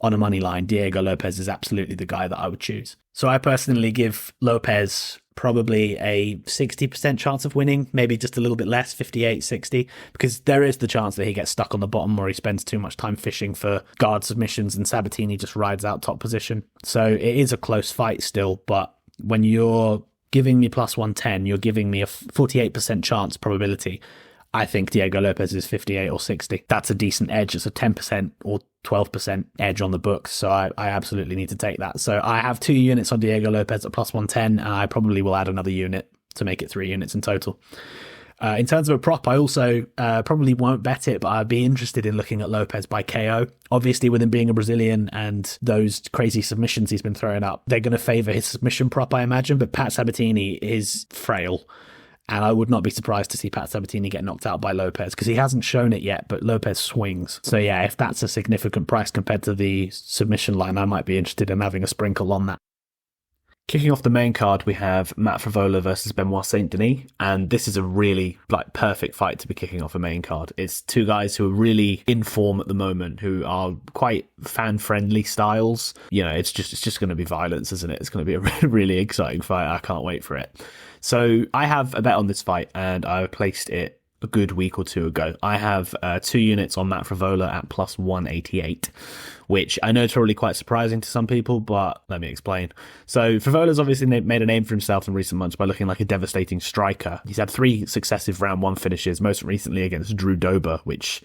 on a money line, Diego Lopes is absolutely the guy that I would choose. So I personally give Lopes probably a 60% chance of winning, maybe just a little bit less, 58, 60, because there is the chance that he gets stuck on the bottom or he spends too much time fishing for guard submissions and Sabatini just rides out top position. So it is a close fight still, but when you're giving me plus 110, you're giving me a 48% chance probability. I think Diego Lopes is 58 or 60. That's a decent edge. It's a 10% or 12% edge on the books, so I absolutely need to take that. So I have 2 units on Diego Lopes at plus 110, and I probably will add another unit to make it 3 units in total. In terms of a prop, I also probably won't bet it, but I'd be interested in looking at Lopes by KO. Obviously, with him being a Brazilian and those crazy submissions he's been throwing up, they're going to favour his submission prop, I imagine, but Pat Sabatini is frail. And I would not be surprised to see Pat Sabatini get knocked out by Lopes, because he hasn't shown it yet, but Lopes swings. So yeah, if that's a significant price compared to the submission line, I might be interested in having a sprinkle on that. Kicking off the main card, we have Matt Frevola versus Benoit Saint Denis, and this is a really perfect fight to be kicking off a main card. It's 2 guys who are really in form at the moment, who are quite fan-friendly styles. You know, it's just going to be violence, isn't it? It's going to be a really exciting fight. I can't wait for it. So I have a bet on this fight, and I placed it a good week or 2 ago. I have 2 units on Matt Frevola at plus 188, which I know is probably quite surprising to some people, but let me explain. So Frevola's obviously made a name for himself in recent months by looking like a devastating striker. He's had 3 successive round 1 finishes, most recently against Drew Dober, which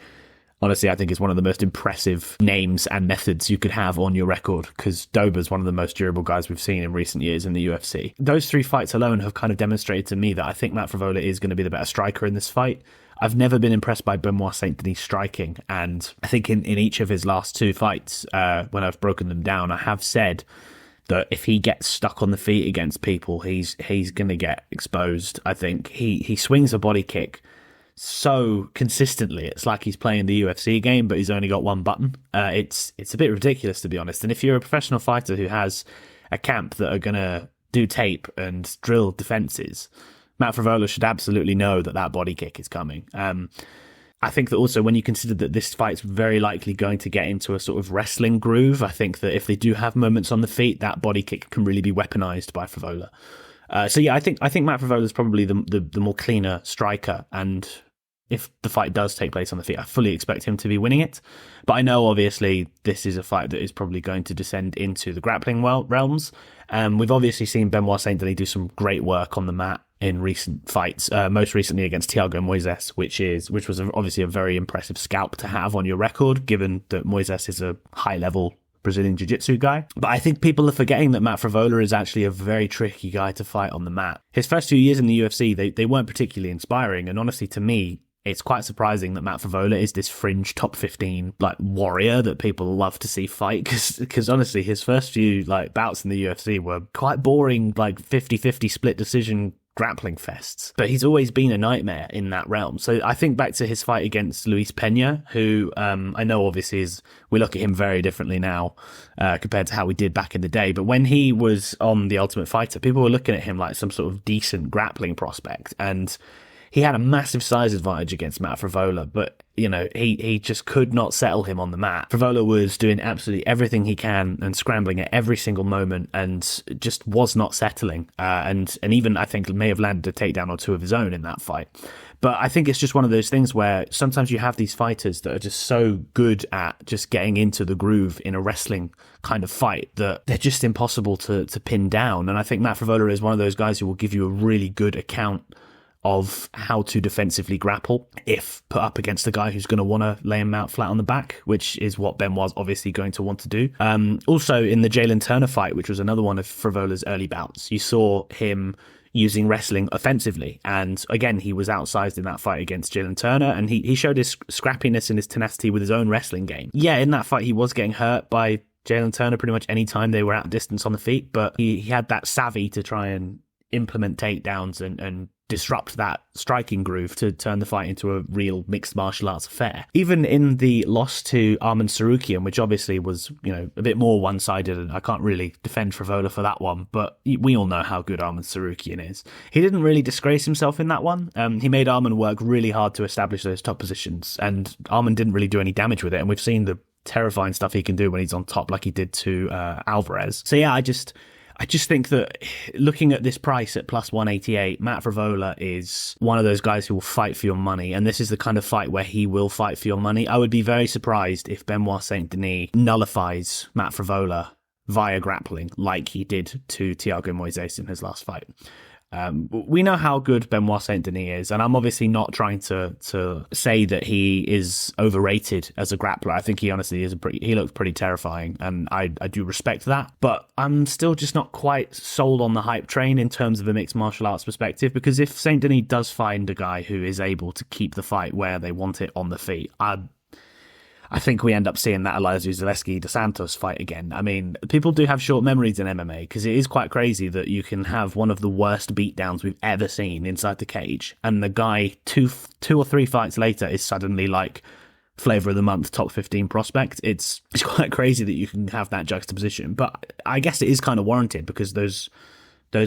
honestly I think is one of the most impressive names and methods you could have on your record, because Dober's one of the most durable guys we've seen in recent years in the UFC. Those 3 fights alone have kind of demonstrated to me that I think Matt Frevola is going to be the better striker in this fight. I've never been impressed by Benoit Saint Denis striking, and I think in each of his last 2 fights, when I've broken them down, I have said that if he gets stuck on the feet against people, he's going to get exposed. I think he swings a body kick so consistently, it's like he's playing the UFC game, but he's only got 1 button. It's a bit ridiculous, to be honest. And if you're a professional fighter who has a camp that are going to do tape and drill defenses, Matt Frevola should absolutely know that body kick is coming. I think that also when you consider that this fight's very likely going to get into a sort of wrestling groove, I think that if they do have moments on the feet, that body kick can really be weaponized by Frevola. So yeah, I think Matt Frevola is probably the more cleaner striker, and if the fight does take place on the feet, I fully expect him to be winning it. But I know, obviously, this is a fight that is probably going to descend into the grappling realms. We've obviously seen Benoit Saint-Denis do some great work on the mat in recent fights, most recently against Thiago Moises, which was obviously a very impressive scalp to have on your record, given that Moises is a high-level Brazilian Jiu-Jitsu guy. But I think people are forgetting that Matt Frevola is actually a very tricky guy to fight on the mat. His first few years in the UFC, they weren't particularly inspiring, and honestly, to me, it's quite surprising that Matt Frevola is this fringe top 15 warrior that people love to see fight, because honestly, his first few bouts in the UFC were quite boring, 50-50 split decision grappling fests. But he's always been a nightmare in that realm. So I think back to his fight against Luis Pena, who I know obviously we look at him very differently now compared to how we did back in the day. But when he was on The Ultimate Fighter, people were looking at him like some sort of decent grappling prospect, and he had a massive size advantage against Matt Frevola, but, he just could not settle him on the mat. Frevola was doing absolutely everything he can and scrambling at every single moment and just was not settling. And even, I think, may have landed a takedown or two of his own in that fight. But I think it's just one of those things where sometimes you have these fighters that are just so good at just getting into the groove in a wrestling kind of fight that they're just impossible to pin down. And I think Matt Frevola is one of those guys who will give you a really good account of how to defensively grapple if put up against a guy who's going to want to lay him out flat on the back, which is what Benoit's obviously going to want to do. Also, in the Jalen Turner fight, which was another one of Frevola's early bouts, you saw him using wrestling offensively. And again, he was outsized in that fight against Jalen Turner, and he showed his scrappiness and his tenacity with his own wrestling game. Yeah, in that fight, he was getting hurt by Jalen Turner pretty much any time they were out distance on the feet, but he had that savvy to try and implement takedowns and disrupt that striking groove to turn the fight into a real mixed martial arts affair. Even in the loss to Arman Sarukian, which obviously was, a bit more one-sided, and I can't really defend Frevola for that one, but we all know how good Arman Sarukian is. He didn't really disgrace himself in that one. He made Arman work really hard to establish those top positions, and Arman didn't really do any damage with it, and we've seen the terrifying stuff he can do when he's on top, like he did to Alvarez. So yeah, I just think that looking at this price at plus 188, Matt Frevola is one of those guys who will fight for your money. And this is the kind of fight where he will fight for your money. I would be very surprised if Benoit Saint-Denis nullifies Matt Frevola via grappling like he did to Thiago Moises in his last fight. We know how good Benoit Saint-Denis is, and I'm obviously not trying to say that he is overrated as a grappler. I think he honestly is he looks pretty terrifying, and I do respect that. But I'm still just not quite sold on the hype train in terms of a mixed martial arts perspective, because if Saint-Denis does find a guy who is able to keep the fight where they want it on the feet, I think we end up seeing that Elizeu Zaleski dos Santos fight again. I mean, people do have short memories in MMA, because it is quite crazy that you can have one of the worst beatdowns we've ever seen inside the cage, and the guy two or three fights later is suddenly like Flavor of the Month top 15 prospect. It's quite crazy that you can have that juxtaposition, but I guess it is kind of warranted because those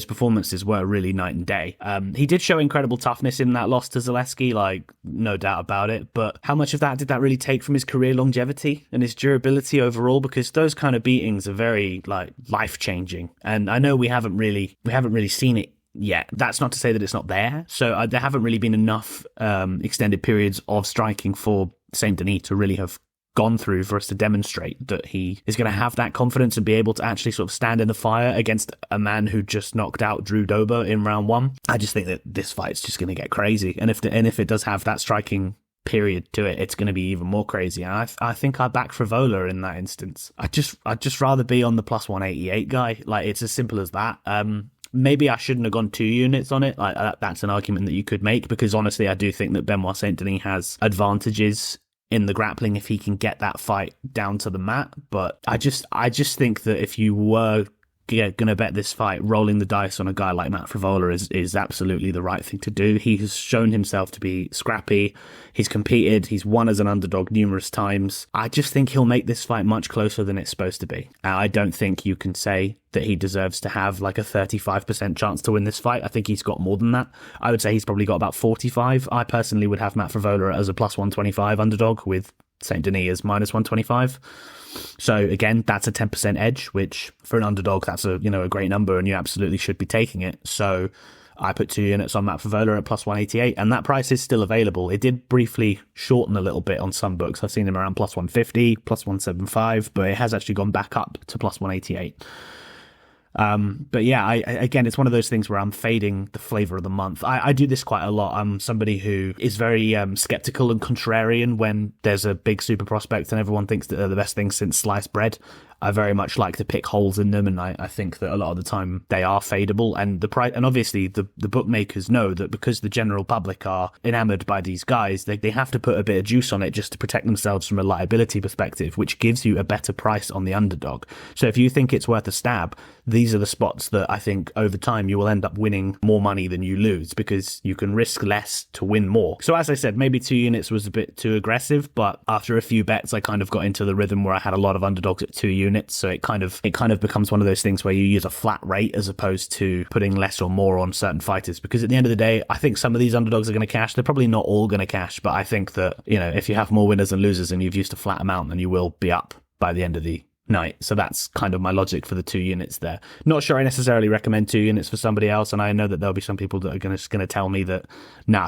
performances were really night and day. He did show incredible toughness in that loss to Zaleski, no doubt about it. But how much of that did that really take from his career longevity and his durability overall? Because those kind of beatings are very life-changing. And I know we haven't really seen it yet. That's not to say that it's not there. So there haven't really been enough extended periods of striking for Saint-Denis to really have gone through for us to demonstrate that he is going to have that confidence and be able to actually sort of stand in the fire against a man who just knocked out Drew Dober in round one. I just think that this fight's just going to get crazy, and if it does have that striking period to it, it's going to be even more crazy. And I think I back Frevola in that instance. I'd just rather be on the plus 188 guy. It's as simple as that. Maybe I shouldn't have gone 2 units on it. That's an argument that you could make, because honestly, I do think that Benoit Saint-Denis has advantages in the grappling if he can get that fight down to the mat. But I just think that if you were going to bet this fight, rolling the dice on a guy like Matt Frevola is absolutely the right thing to do. He has shown himself to be scrappy. He's competed. He's won as an underdog numerous times. I just think he'll make this fight much closer than it's supposed to be. I don't think you can say that he deserves to have a 35% chance to win this fight. I think he's got more than that. I would say he's probably got about 45. I personally would have Matt Frevola as a plus 125 underdog with Saint-Denis as minus 125. So again, that's a 10% edge, which for an underdog, that's a great number, and you absolutely should be taking it. So I put 2 units on Matt Frevola at plus 188, and that price is still available. It did briefly shorten a little bit on some books. I've seen him around plus 150, plus 175, but it has actually gone back up to plus 188. But yeah, again, it's one of those things where I'm fading the flavor of the month. I do this quite a lot. I'm somebody who is very skeptical and contrarian when there's a big super prospect and everyone thinks that they're the best thing since sliced bread. I very much like to pick holes in them, and I think that a lot of the time they are fadeable. And the price, and obviously the bookmakers know that because the general public are enamored by these guys, they have to put a bit of juice on it just to protect themselves from a liability perspective, which gives you a better price on the underdog. So if you think it's worth a stab, these are the spots that I think over time you will end up winning more money than you lose, because you can risk less to win more. So as I said, maybe 2 units was a bit too aggressive, but after a few bets, I kind of got into the rhythm where I had a lot of underdogs at 2 units. So it kind of becomes one of those things where you use a flat rate as opposed to putting less or more on certain fighters, because at the end of the day, I think some of these underdogs are going to cash. They're probably not all going to cash, but I think that, if you have more winners than losers and you've used a flat amount, then you will be up by the end of the night. So that's kind of my logic for the 2 units there. Not sure I necessarily recommend 2 units for somebody else, and I know that there'll be some people that are going to tell me that,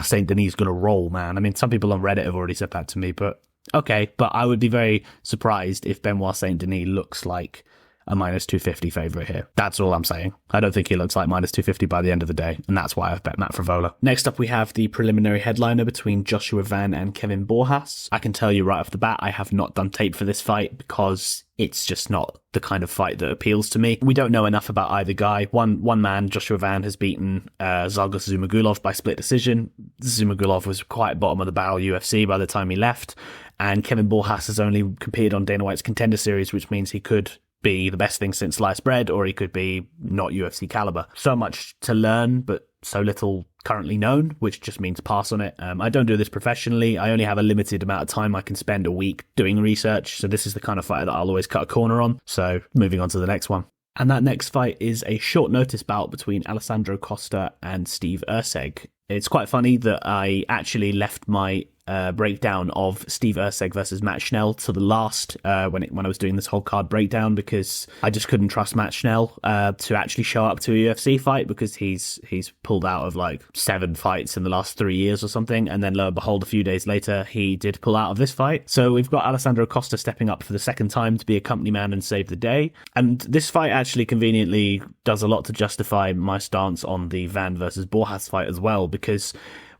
Saint Denis is going to roll, man. I mean, some people on Reddit have already said that to me, but okay. But I would be very surprised if Benoit Saint Denis looks like a minus 250 favourite here. That's all I'm saying. I don't think he looks like minus 250 by the end of the day, and that's why I've bet Matt Frevola. Next up, we have the preliminary headliner between Joshua Van and Kevin Borjas. I can tell you right off the bat, I have not done tape for this fight because it's just not the kind of fight that appeals to me. We don't know enough about either guy. One man, Joshua Van, has beaten Zhalgas Zhumagulov by split decision. Zhumagulov was quite bottom of the barrel UFC by the time he left, and Kevin Borjas has only competed on Dana White's Contender Series, which means he could be the best thing since sliced bread, or he could be not UFC caliber. So much to learn, but so little currently known, which just means pass on it. I don't do this professionally. I only have a limited amount of time I can spend a week doing research, so this is the kind of fight that I'll always cut a corner on. So moving on to the next one. And that next fight is a short notice bout between Alessandro Costa and Steve Erceg. It's quite funny that I actually left my breakdown of Steve Erceg versus Matt Schnell to the last when I was doing this whole card breakdown, because I just couldn't trust Matt Schnell to actually show up to a UFC fight, because he's pulled out of like 7 fights in the last 3 years or something, and then lo and behold, a few days later he did pull out of this fight. So we've got Alessandro Costa stepping up for the second time to be a company man and save the day, and this fight actually conveniently does a lot to justify my stance on the Van versus Borjas fight as well, because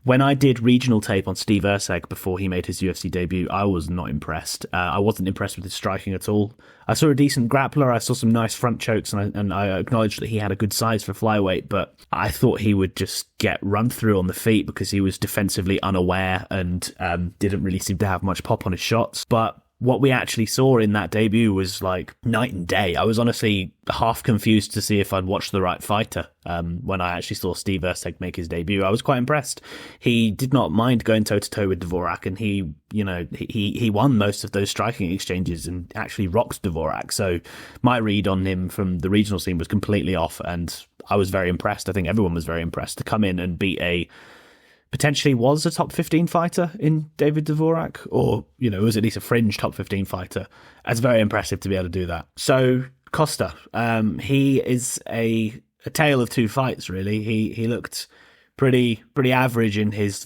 when I did regional tape on Steve Erceg before he made his UFC debut, I was not impressed. I wasn't impressed with his striking at all. I saw a decent grappler. I saw some nice front chokes, and I acknowledged that he had a good size for flyweight, but I thought he would just get run through on the feet because he was defensively unaware and didn't really seem to have much pop on his shots. But what we actually saw in that debut was like night and day. I was honestly half confused to see if I'd watched the right fighter when I actually saw Steve Erceg make his debut. I was quite impressed. He did not mind going toe-to-toe with Dvorak, and he won most of those striking exchanges and actually rocked Dvorak. So my read on him from the regional scene was completely off, and I was very impressed. I think everyone was very impressed to come in and beat potentially was a top 15 fighter in David Dvorak, or, was at least a fringe top 15 fighter. It's very impressive to be able to do that. So Costa, he is a tale of 2 fights, really. He looked pretty average in his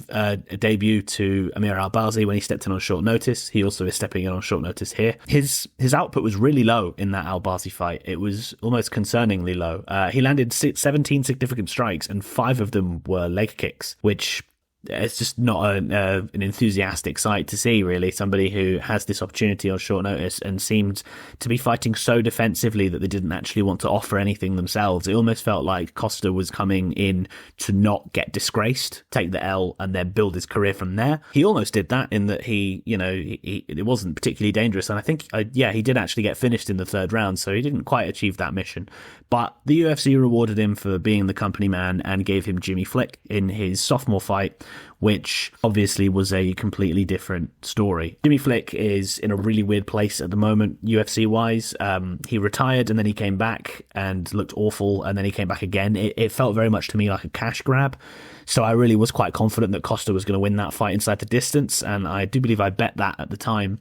debut to Amir Albazi when he stepped in on short notice. He also is stepping in on short notice here. His output was really low in that Albazi fight. It was almost concerningly low. He landed 17 significant strikes, and 5 of them were leg kicks, which it's just not an enthusiastic sight to see, really. Somebody who has this opportunity on short notice and seemed to be fighting so defensively that they didn't actually want to offer anything themselves. It almost felt like Costa was coming in to not get disgraced, take the L, and then build his career from there. He almost did that in that he it wasn't particularly dangerous, and I think, he did actually get finished in the 3rd round, so he didn't quite achieve that mission. But the UFC rewarded him for being the company man and gave him Jimmy Flick in his sophomore fight. which obviously was a completely different story. Jimmy Flick is in a really weird place at the moment, UFC-wise. He retired and then he came back and looked awful, and then he came back again. It felt very much to me like a cash grab. So I really was quite confident that Costa was going to win that fight inside the distance, and I do believe I bet that at the time.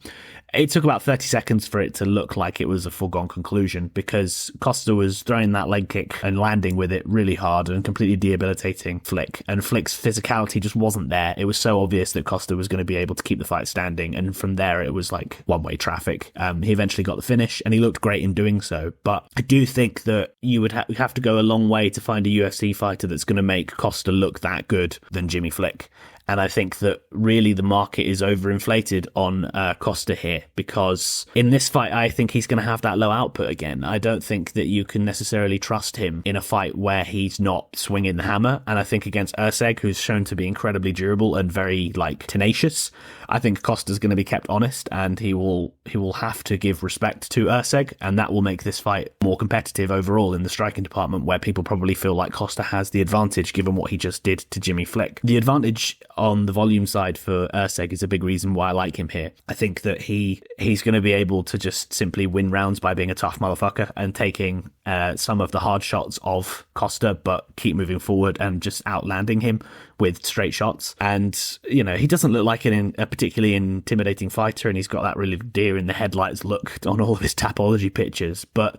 It took about 30 seconds for it to look like it was a foregone conclusion, because Costa was throwing that leg kick and landing with it really hard and completely debilitating Flick. And Flick's physicality just wasn't there. It was so obvious that Costa was going to be able to keep the fight standing, and from there it was like one-way traffic. He eventually got the finish, and he looked great in doing so. But I do think that you would have to go a long way to find a UFC fighter that's going to make Costa look that good than Jimmy Flick. And I think that really the market is overinflated on Costa here, because in this fight, I think he's going to have that low output again. I don't think that you can necessarily trust him in a fight where he's not swinging the hammer. And I think against Erceg, who's shown to be incredibly durable and very tenacious, I think Costa's going to be kept honest, and he will have to give respect to Erceg, and that will make this fight more competitive overall in the striking department, where people probably feel like Costa has the advantage given what he just did to Jimmy Flick. The advantage on the volume side for Erceg is a big reason why I like him here. I think that he's going to be able to just simply win rounds by being a tough motherfucker and taking some of the hard shots of Costa, but keep moving forward and just outlanding him with straight shots. And, he doesn't look like a particularly intimidating fighter, and he's got that really deer in the headlights look on all of his Tapology pictures, but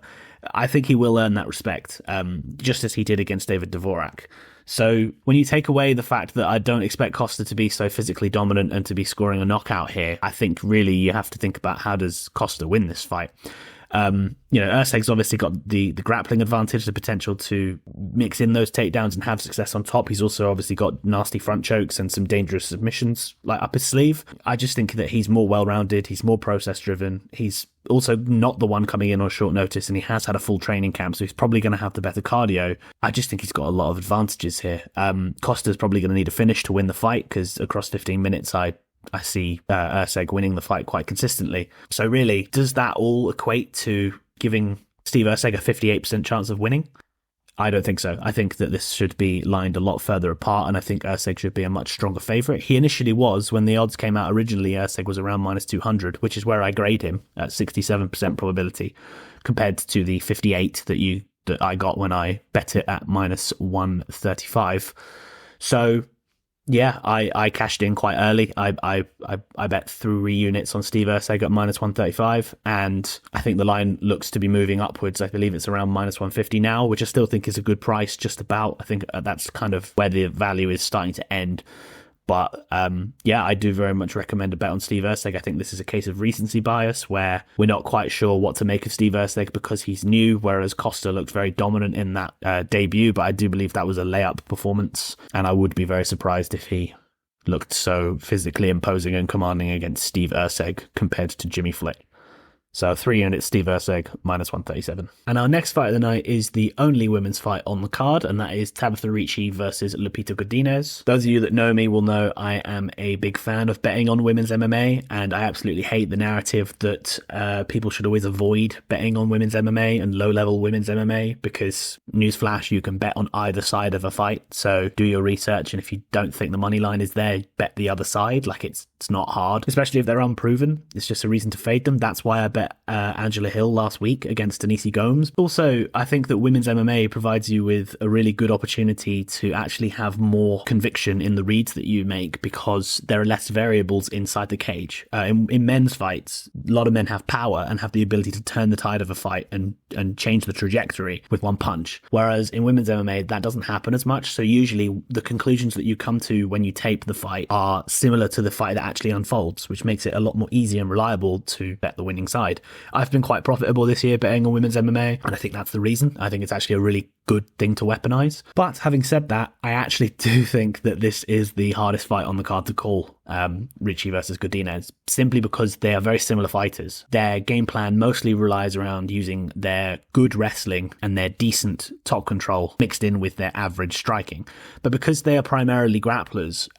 I think he will earn that respect, just as he did against David Dvorak. So when you take away the fact that I don't expect Costa to be so physically dominant and to be scoring a knockout here, I think really you have to think about, how does Costa win this fight? Erceg's obviously got the grappling advantage, the potential to mix in those takedowns and have success on top. He's also obviously got nasty front chokes and some dangerous submissions up his sleeve. I just think that he's more well-rounded, he's more process-driven, he's also not the one coming in on short notice, and he has had a full training camp, so he's probably going to have the better cardio. I just think he's got a lot of advantages here. Costa's probably going to need a finish to win the fight, because across 15 minutes I see Erceg winning the fight quite consistently. So really, does that all equate to giving Steve Erceg a 58% chance of winning? I don't think so. I think that this should be lined a lot further apart, and I think Erceg should be a much stronger favourite. He initially was, when the odds came out originally, Erceg was around minus 200, which is where I grade him at 67% probability, compared to the 58 that I got when I bet it at minus 135. So yeah, I cashed in quite early. I bet 3 units on Steve Erceg at minus 135, and I think the line looks to be moving upwards. I believe it's around minus 150 now, which I still think is a good price, just about. I think that's kind of where the value is starting to end. But I do very much recommend a bet on Steve Erceg. I think this is a case of recency bias, where we're not quite sure what to make of Steve Erceg because he's new, whereas Costa looked very dominant in that debut. But I do believe that was a layup performance, and I would be very surprised if he looked so physically imposing and commanding against Steve Erceg compared to Jimmy Flick. So 3 units, Steve Erceg, minus 137. And our next fight of the night is the only women's fight on the card, and that is Tabitha Ricci versus Lupita Godinez. Those of you that know me will know I am a big fan of betting on women's MMA, and I absolutely hate the narrative that people should always avoid betting on women's MMA and low-level women's MMA, because, newsflash, you can bet on either side of a fight. So do your research, and if you don't think the money line is there, bet the other side. It's not hard, especially if they're unproven. It's just a reason to fade them. That's why I bet Angela Hill last week against Denise Gomes. Also, I think that women's MMA provides you with a really good opportunity to actually have more conviction in the reads that you make, because there are less variables inside the cage. In men's fights, a lot of men have power and have the ability to turn the tide of a fight and change the trajectory with one punch. Whereas in women's MMA, that doesn't happen as much. So usually the conclusions that you come to when you tape the fight are similar to the fight that actually unfolds, which makes it a lot more easy and reliable to bet the winning side. I've been quite profitable this year betting on women's MMA, and I think that's the reason. I think it's actually a really good thing to weaponize. But having said that, I actually do think that this is the hardest fight on the card to call, Ricci versus Godinez, simply because they are very similar fighters. Their game plan mostly relies around using their good wrestling and their decent top control mixed in with their average striking. But because they are primarily grapplers,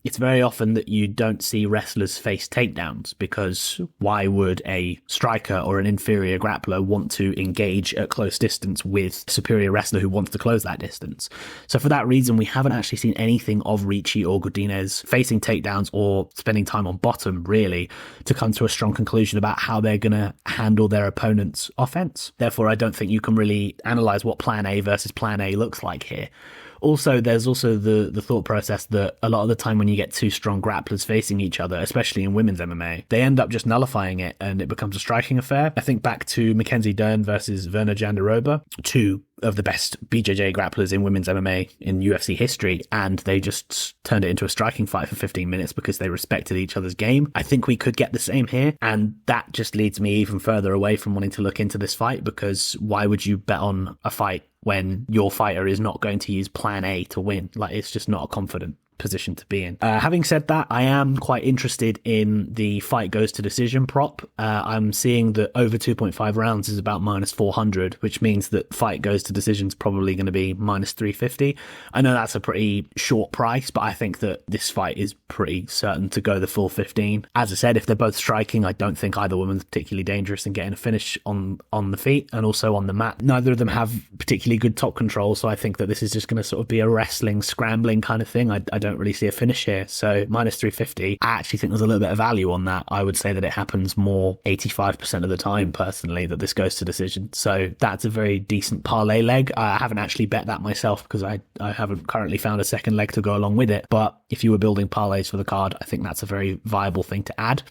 it's very often that you don't see wrestlers face takedowns, because why would a striker or an inferior grappler want to engage at close distance with superior wrestling wrestler who wants to close that distance. So for that reason, we haven't actually seen anything of Ricci or Godinez facing takedowns or spending time on bottom, really, to come to a strong conclusion about how they're going to handle their opponent's offense. Therefore, I don't think you can really analyze what plan A versus plan A looks like here. Also, there's also the thought process that a lot of the time when you get two strong grapplers facing each other, especially in women's MMA, they end up just nullifying it and it becomes a striking affair. I think back to Mackenzie Dern versus Verna Jandiroba, two of the best BJJ grapplers in women's MMA in UFC history, and they just turned it into a striking fight for 15 minutes because they respected each other's game. I think we could get the same here, and that just leads me even further away from wanting to look into this fight, because why would you bet on a fight when your fighter is not going to use plan A to win? Like, it's just not a confident position to be in. Having said that, I am quite interested in the fight goes to decision prop. I'm seeing that over 2.5 rounds is about minus 400, which means that fight goes to decision is probably going to be minus 350. I know that's a pretty short price, but I think that this fight is pretty certain to go the full 15. As I said, if they're both striking, I don't think either woman's particularly dangerous in getting a finish on the feet and also on the mat. Neither of them have particularly good top control, so I think that this is just going to sort of be a wrestling, scrambling kind of thing. I don't really see a finish here. So minus 350, I actually think there's a little bit of value on that. I would say that it happens more 85% of the time, personally, that this goes to decision. So that's a very decent parlay leg. I haven't actually bet that myself because I haven't currently found a second leg to go along with it. But if you were building parlays for the card, I think that's a very viable thing to add.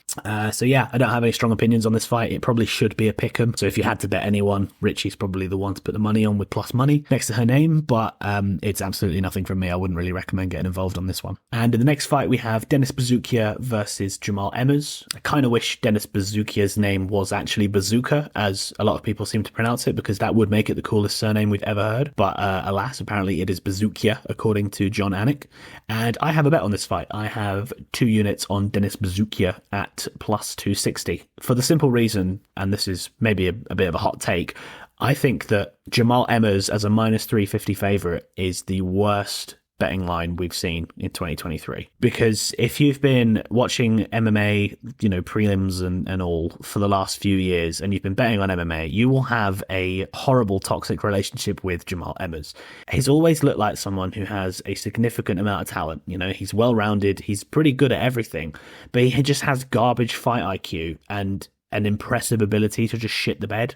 So yeah, I don't have any strong opinions on this fight. It probably should be a pick'em. So if you had to bet anyone, Ricci's probably the one to put the money on with plus money next to her name. But it's absolutely nothing from me. I wouldn't really recommend getting involved on this one. And in the next fight, we have Dennis Buzukja versus Jamal Emmers. I kind of wish Dennis Buzukja's name was actually Bazooka, as a lot of people seem to pronounce it, because that would make it the coolest surname we've ever heard. But alas, apparently it is Bazukja, according to John Anik. And I have a bet on this fight. I have 2 units on Dennis Buzukja at plus 260. For the simple reason, and this is maybe a bit of a hot take, I think that Jamal Emmers as a minus 350 favourite is the worst betting line we've seen in 2023. Because if you've been watching MMA, prelims and all for the last few years, and you've been betting on MMA, you will have a horrible toxic relationship with Jamal Emmers. He's always looked like someone who has a significant amount of talent. He's well-rounded, he's pretty good at everything, but he just has garbage fight IQ and an impressive ability to just shit the bed.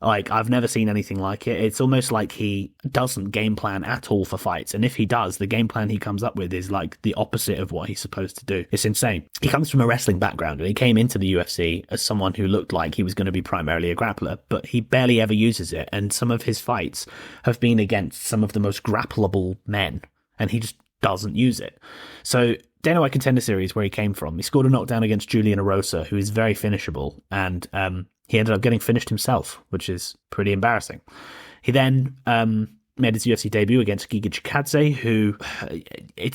Like, I've never seen anything like it. It's almost like he doesn't game plan at all for fights. And if he does, the game plan he comes up with is like the opposite of what he's supposed to do. It's insane. He comes from a wrestling background and he came into the UFC as someone who looked like he was going to be primarily a grappler, but he barely ever uses it. And some of his fights have been against some of the most grappleable men, and he just doesn't use it. So Dana White Contender Series, where he came from, he scored a knockdown against Julian Erosa, who is very finishable, and he ended up getting finished himself, which is pretty embarrassing. He then made his UFC debut against Giga Chikadze, who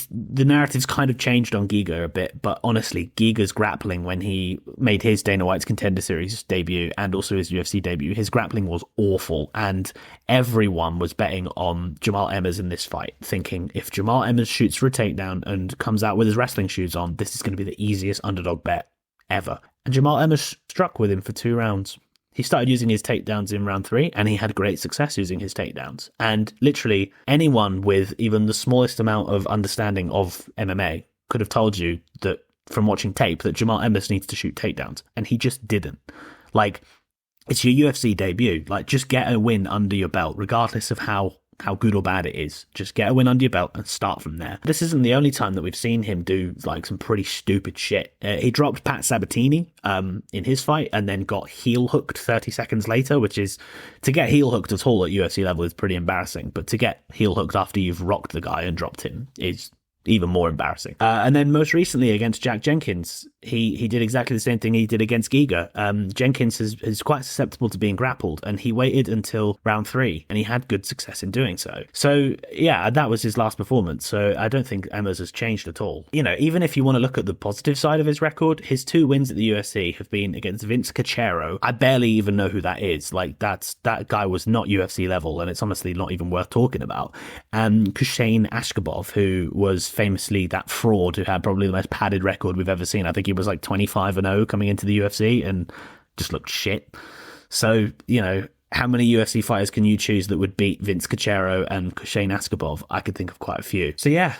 the narrative's kind of changed on Giga a bit, but honestly, Giga's grappling when he made his Dana White's Contender Series debut and also his UFC debut, his grappling was awful, and everyone was betting on Jamal Emmers in this fight, thinking if Jamal Emmers shoots for a takedown and comes out with his wrestling shoes on, this is going to be the easiest underdog bet ever. And Jamal Emmers struck with him for 2 rounds. He started using his takedowns in round 3, and he had great success using his takedowns. And literally anyone with even the smallest amount of understanding of MMA could have told you that from watching tape that Jamal Emmers needs to shoot takedowns, and he just didn't. Like, it's your UFC debut. Like, just get a win under your belt, regardless of how good or bad it is. Just get a win under your belt and start from there. This isn't the only time that we've seen him do like some pretty stupid shit. He dropped Pat Sabatini in his fight and then got heel hooked 30 seconds later, which is, to get heel hooked at all at UFC level is pretty embarrassing, but to get heel hooked after you've rocked the guy and dropped him is even more embarrassing. And then most recently against Jack Jenkins, he did exactly the same thing he did against Giga. Jenkins is quite susceptible to being grappled, and he waited until round 3, and he had good success in doing so. So yeah, that was his last performance. So I don't think Emmers has changed at all. Even if you want to look at the positive side of his record, his 2 wins at the UFC have been against Vince Cachero. I barely even know who that is. Like, that guy was not UFC level, and it's honestly not even worth talking about. And Kushain Ashkabov, who was famously that fraud who had probably the most padded record we've ever seen. I think he was like 25-0 coming into the UFC and just looked shit. So, how many UFC fighters can you choose that would beat Vince Cachero and Shane Askabov? I could think of quite a few. So yeah,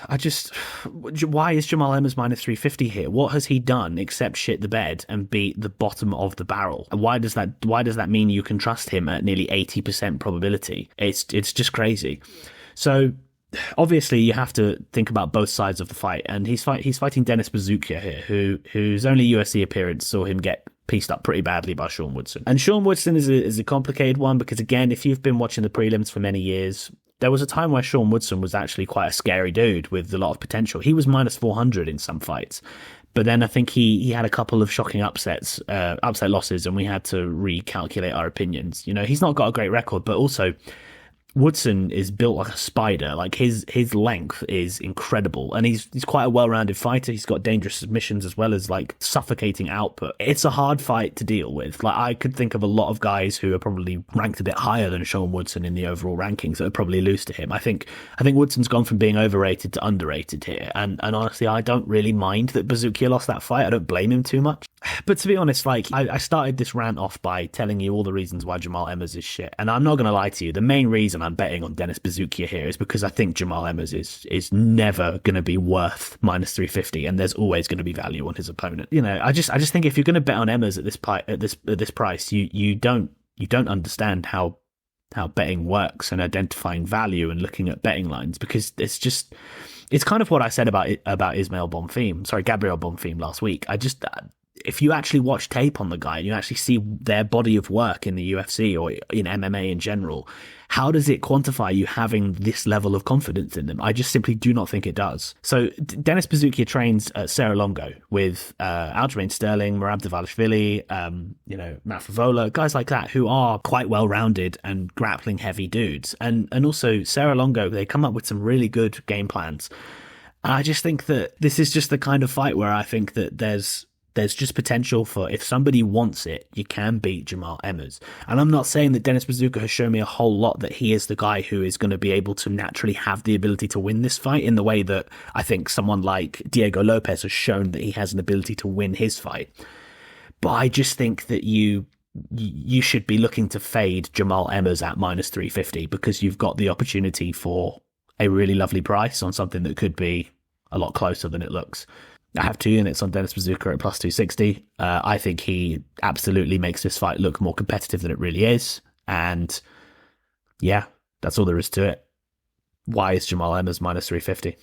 why is Jamal Emmers minus 350 here? What has he done except shit the bed and beat the bottom of the barrel? And why does that mean you can trust him at nearly 80% probability? It's just crazy. So obviously you have to think about both sides of the fight, and he's fighting Dennis Buzukja here, whose only UFC appearance saw him get pieced up pretty badly by Sean Woodson. And Sean Woodson is a complicated one because, again, if you've been watching the prelims for many years, there was a time where Sean Woodson was actually quite a scary dude with a lot of potential. He was minus 400 in some fights. But then I think he had a couple of shocking upset losses, and we had to recalculate our opinions. You know, he's not got a great record, but also Woodson is built like a spider. Like his length is incredible, and he's quite a well-rounded fighter. He's got dangerous submissions as well as like suffocating output. It's a hard fight to deal with. Like I could think of a lot of guys who are probably ranked a bit higher than Sean Woodson in the overall rankings that would probably lose to him. I think Woodson's gone from being overrated to underrated here, and honestly, I don't really mind that Bazukja lost that fight. I don't blame him too much. But to be honest, like I started this rant off by telling you all the reasons why Jamal Emmers is shit, and I'm not going to lie to you. The main reason I'm betting on Dennis Buzukja here is because I think Jamal Emmers is never going to be worth minus 350, and there's always going to be value on his opponent. You know, I just think if you're going to bet on Emmers at this price, you don't understand how betting works and identifying value and looking at betting lines, because it's kind of what I said about Gabriel Bonfim last week. If you actually watch tape on the guy and you actually see their body of work in the UFC or in MMA in general, how does it quantify you having this level of confidence in them? I just simply do not think it does. So Dennis Buzukja trains at Serra-Longo with Aljamain Sterling, Merab Dvalishvili, Matt Frevola, guys like that who are quite well-rounded and grappling heavy dudes. And also Serra-Longo, they come up with some really good game plans. I just think that this is just the kind of fight where I think that there's just potential for, if somebody wants it, you can beat Jamal Emmers. And I'm not saying that Dennis Buzukja has shown me a whole lot that he is the guy who is going to be able to naturally have the ability to win this fight in the way that I think someone like Diego Lopes has shown that he has an ability to win his fight. But I just think that you should be looking to fade Jamal Emmers at minus 350 because you've got the opportunity for a really lovely price on something that could be a lot closer than it looks. I have 2 units on Dennis Buzukja at plus 260. I think he absolutely makes this fight look more competitive than it really is. And yeah, that's all there is to it. Why is Jamal Emmers minus 350?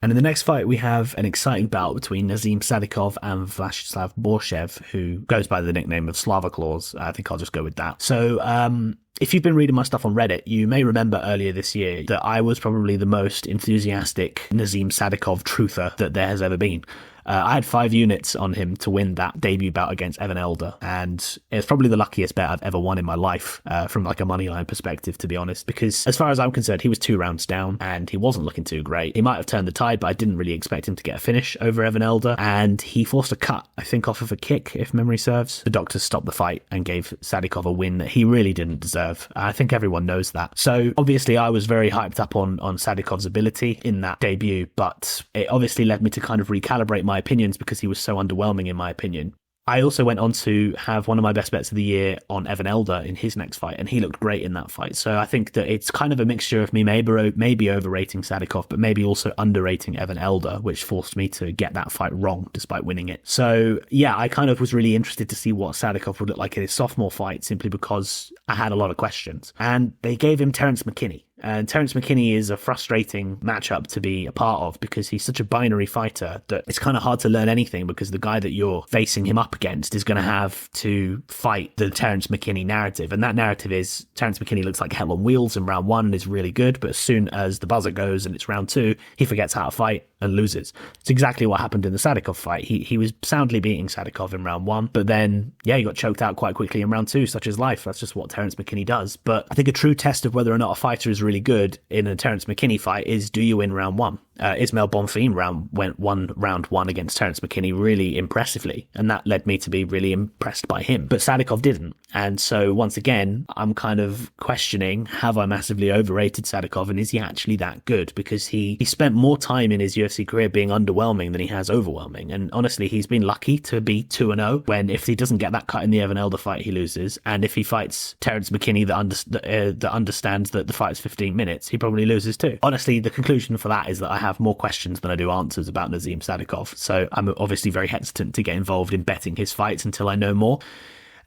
And in the next fight, we have an exciting bout between Nazim Sadykhov and Vladislav Borshchev, who goes by the nickname of Slava Claus. I think I'll just go with that. So, if you've been reading my stuff on Reddit, you may remember earlier this year that I was probably the most enthusiastic Nazim Sadykhov truther that there has ever been. I had 5 units on him to win that debut bout against Evan Elder, and it's probably the luckiest bet I've ever won in my life, from like a moneyline perspective, to be honest, because as far as I'm concerned, he was 2 rounds down and he wasn't looking too great. He might have turned the tide, but I didn't really expect him to get a finish over Evan Elder, and he forced a cut, I think off of a kick, if memory serves. The doctors stopped the fight and gave Sadykhov a win that he really didn't deserve. I think everyone knows that. So obviously I was very hyped up on Sadykhov's ability in that debut, but it obviously led me to kind of recalibrate my opinions because he was so underwhelming in my opinion. I also went on to have one of my best bets of the year on Evan Elder in his next fight, and he looked great in that fight. So I think that it's kind of a mixture of me maybe overrating Sadykhov, but maybe also underrating Evan Elder, which forced me to get that fight wrong despite winning it. So yeah, I kind of was really interested to see what Sadykhov would look like in his sophomore fight, simply because I had a lot of questions. And they gave him Terence McKinney. And Terence McKinney is a frustrating matchup to be a part of because he's such a binary fighter that it's kind of hard to learn anything, because the guy that you're facing him up against is going to have to fight the Terence McKinney narrative. And that narrative is Terence McKinney looks like hell on wheels in round 1 and is really good, but as soon as the buzzer goes and it's round 2, he forgets how to fight and loses. It's exactly what happened in the Sadykhov fight. He was soundly beating Sadykhov in round 1, but then, yeah, he got choked out quite quickly in round 2, such is life. That's just what Terence McKinney does. But I think a true test of whether or not a fighter is really good in a Terence McKinney fight is, do you win round 1? Ismail Bonfim went round one against Terence McKinney really impressively, and that led me to be really impressed by him. But Sadykhov didn't. And so once again, I'm kind of questioning, have I massively overrated Sadykhov, and is he actually that good? Because he spent more time in his UFC career being underwhelming than he has overwhelming. And honestly, he's been lucky to be 2-0 when if he doesn't get that cut in the Evan Elder fight, he loses. And if he fights Terence McKinney that understands that the fight's 15 minutes, he probably loses too. Honestly, the conclusion for that is that I have more questions than I do answers about Nazim Sadykhov. So I'm obviously very hesitant to get involved in betting his fights until I know more.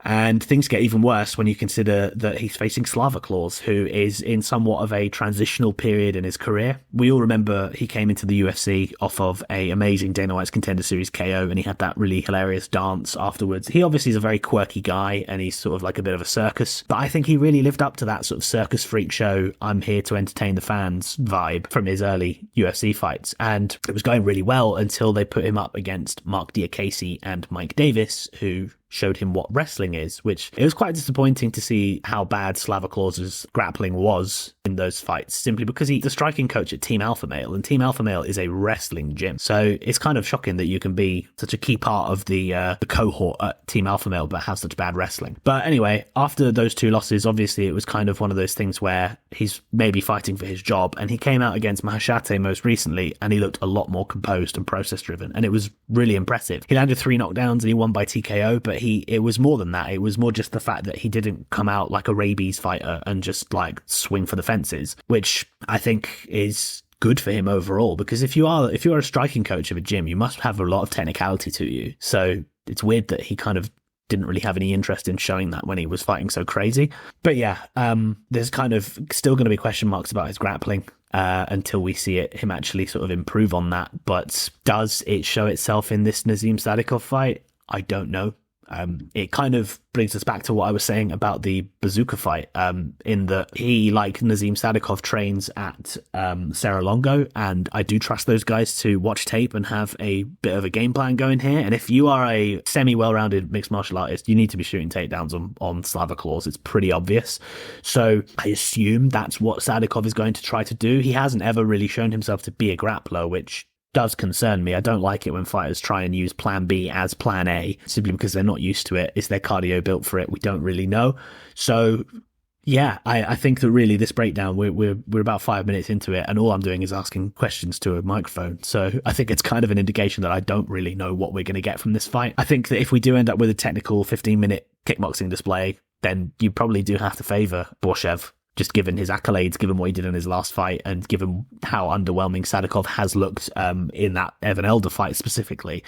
And things get even worse when you consider that he's facing Slava Claus, who is in somewhat of a transitional period in his career. We all remember he came into the UFC off of a amazing Dana White's Contender Series KO, and he had that really hilarious dance afterwards. He obviously is a very quirky guy, and he's sort of like a bit of a circus. But I think he really lived up to that sort of circus freak show, I'm here to entertain the fans vibe from his early UFC fights. And it was going really well until they put him up against Mark Diakase and Mike Davis, who showed him what wrestling is, which it was quite disappointing to see how bad Slava Claus's grappling was in those fights, simply because he's the striking coach at Team Alpha Male, and Team Alpha Male is a wrestling gym. So it's kind of shocking that you can be such a key part of the cohort at Team Alpha Male but have such bad wrestling. But anyway, after those two losses, obviously it was kind of one of those things where he's maybe fighting for his job, and he came out against Mahashate most recently, and he looked a lot more composed and process driven, and it was really impressive. He landed 3 knockdowns and he won by TKO, but it was more than that. It was more just the fact that he didn't come out like a rabies fighter and just like swing for the fences, which I think is good for him overall, because if you're a striking coach of a gym, you must have a lot of technicality to you. So it's weird that he kind of didn't really have any interest in showing that when he was fighting so crazy. But yeah, there's kind of still going to be question marks about his grappling until we see him actually sort of improve on that. But does it show itself in this Nazim Sadykhov fight? I don't know. It kind of brings us back to what I was saying about the Buzukja fight, in that he, like Nazim Sadykhov, trains at Serra-Longo, and I do trust those guys to watch tape and have a bit of a game plan going here. And if you are a semi-well-rounded mixed martial artist, you need to be shooting takedowns on Slava Claus. It's pretty obvious. So I assume that's what Sadykhov is going to try to do. He hasn't ever really shown himself to be a grappler, which does concern me. I don't like it when fighters try and use plan B as plan A, simply because they're not used to it. Is their cardio built for it? We don't really know. So yeah, I think that really this breakdown, we're about 5 minutes into it, and all I'm doing is asking questions to a microphone. So I think it's kind of an indication that I don't really know what we're going to get from this fight. I think that if we do end up with a technical 15-minute kickboxing display, then you probably do have to favour Borshchev, just given his accolades, given what he did in his last fight, and given how underwhelming Sadykhov has looked in that Evan Elder fight specifically.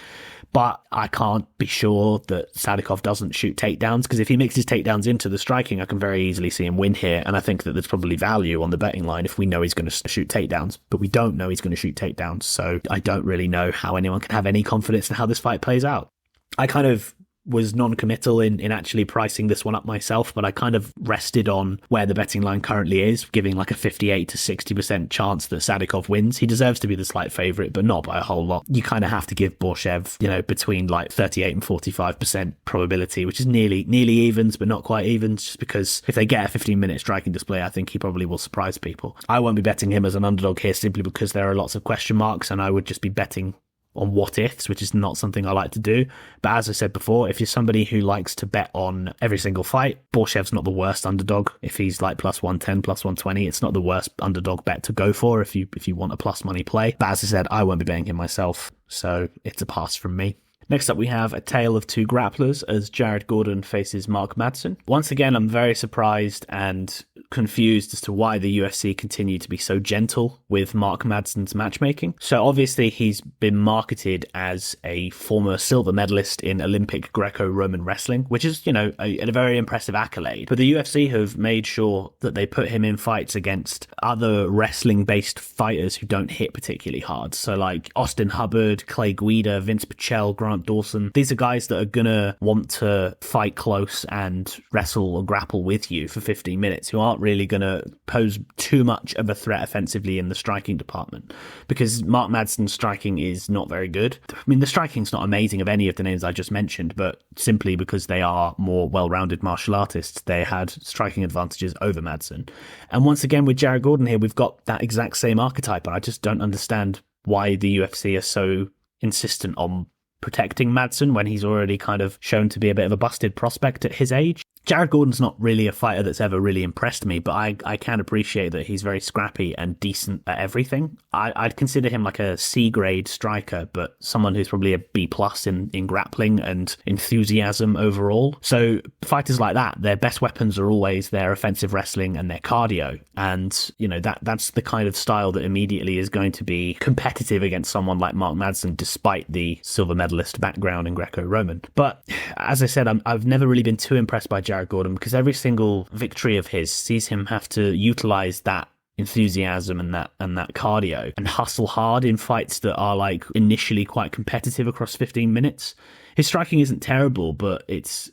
But I can't be sure that Sadykhov doesn't shoot takedowns, because if he mixes takedowns into the striking, I can very easily see him win here. And I think that there's probably value on the betting line if we know he's going to shoot takedowns. But we don't know he's going to shoot takedowns, so I don't really know how anyone can have any confidence in how this fight plays out. I kind of was non-committal in actually pricing this one up myself, but I kind of rested on where the betting line currently is, giving like a 58 to 60% chance that Sadykhov wins. He deserves to be the slight favourite, but not by a whole lot. You kind of have to give Borshchev, between like 38 and 45% probability, which is nearly evens, but not quite evens, just because if they get a 15-minute striking display, I think he probably will surprise people. I won't be betting him as an underdog here simply because there are lots of question marks, and I would just be betting on what ifs, which is not something I like to do. But as I said before, if you're somebody who likes to bet on every single fight, Borshchev's not the worst underdog. If he's like plus 110, plus 120, it's not the worst underdog bet to go for if you want a plus money play. But as I said, I won't be betting him myself, so it's a pass from me. Next up, we have a tale of two grapplers as Jared Gordon faces Mark Madsen. Once again, I'm very surprised and confused as to why the UFC continue to be so gentle with Mark Madsen's matchmaking. So obviously he's been marketed as a former silver medalist in Olympic Greco-Roman wrestling, which is, a very impressive accolade. But the UFC have made sure that they put him in fights against other wrestling-based fighters who don't hit particularly hard. So like Austin Hubbard, Clay Guida, Vince Pichel, Grant Dawson. These are guys that are gonna want to fight close and wrestle or grapple with you for 15 minutes, who aren't really gonna pose too much of a threat offensively in the striking department, because Mark Madsen's striking is not very good. I mean, the striking's not amazing of any of the names I just mentioned, but simply because they are more well-rounded martial artists, they had striking advantages over Madsen. And once again, with Jared Gordon here, we've got that exact same archetype, and I just don't understand why the UFC are so insistent on protecting Madsen when he's already kind of shown to be a bit of a busted prospect at his age. Jared Gordon's not really a fighter that's ever really impressed me, but I can appreciate that he's very scrappy and decent at everything. I'd consider him like a C-grade striker, but someone who's probably a B+ in grappling and enthusiasm overall. So fighters like that, their best weapons are always their offensive wrestling and their cardio. And, you know, that's the kind of style that immediately is going to be competitive against someone like Mark Madsen, despite the silver medalist background in Greco-Roman. But as I said, I've never really been too impressed by Jared Gordon, because every single victory of his sees him have to utilize that enthusiasm and that cardio and hustle hard in fights that are like initially quite competitive across 15 minutes. His striking isn't terrible, but it's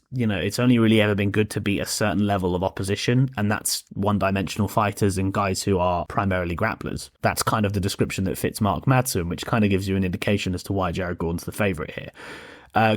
only really ever been good to beat a certain level of opposition, and that's one-dimensional fighters and guys who are primarily grapplers. That's kind of the description that fits Mark Madsen, which kind of gives you an indication as to why Jared Gordon's the favourite here.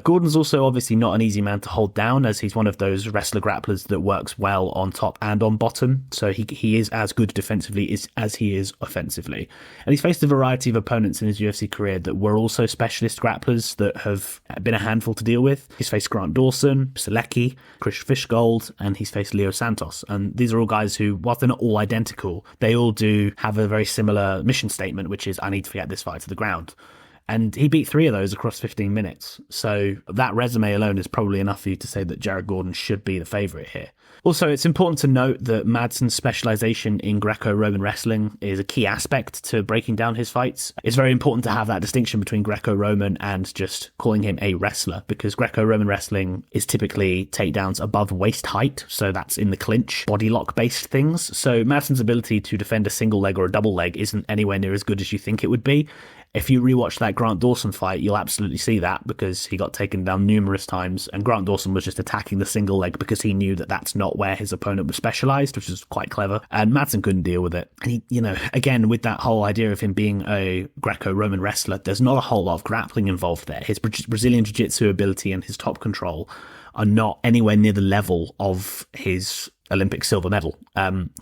Gordon's also obviously not an easy man to hold down, as he's one of those wrestler-grapplers that works well on top and on bottom, so he is as good defensively as he is offensively. And he's faced a variety of opponents in his UFC career that were also specialist grapplers that have been a handful to deal with. He's faced Grant Dawson, Selecki, Chris Fishgold, and he's faced Leo Santos. And these are all guys who, whilst they're not all identical, they all do have a very similar mission statement, which is, I need to get this fight to the ground. And he beat 3 of those across 15 minutes. So that resume alone is probably enough for you to say that Jared Gordon should be the favourite here. Also, it's important to note that Madsen's specialisation in Greco-Roman wrestling is a key aspect to breaking down his fights. It's very important to have that distinction between Greco-Roman and just calling him a wrestler, because Greco-Roman wrestling is typically takedowns above waist height, so that's in the clinch, body lock-based things. So Madsen's ability to defend a single leg or a double leg isn't anywhere near as good as you think it would be. If you rewatch that Grant Dawson fight, you'll absolutely see that, because he got taken down numerous times, and Grant Dawson was just attacking the single leg because he knew that that's not where his opponent was specialised, which is quite clever, and Madsen couldn't deal with it. And he, again, with that whole idea of him being a Greco-Roman wrestler, there's not a whole lot of grappling involved there. His Brazilian Jiu-Jitsu ability and his top control are not anywhere near the level of his Olympic silver medal.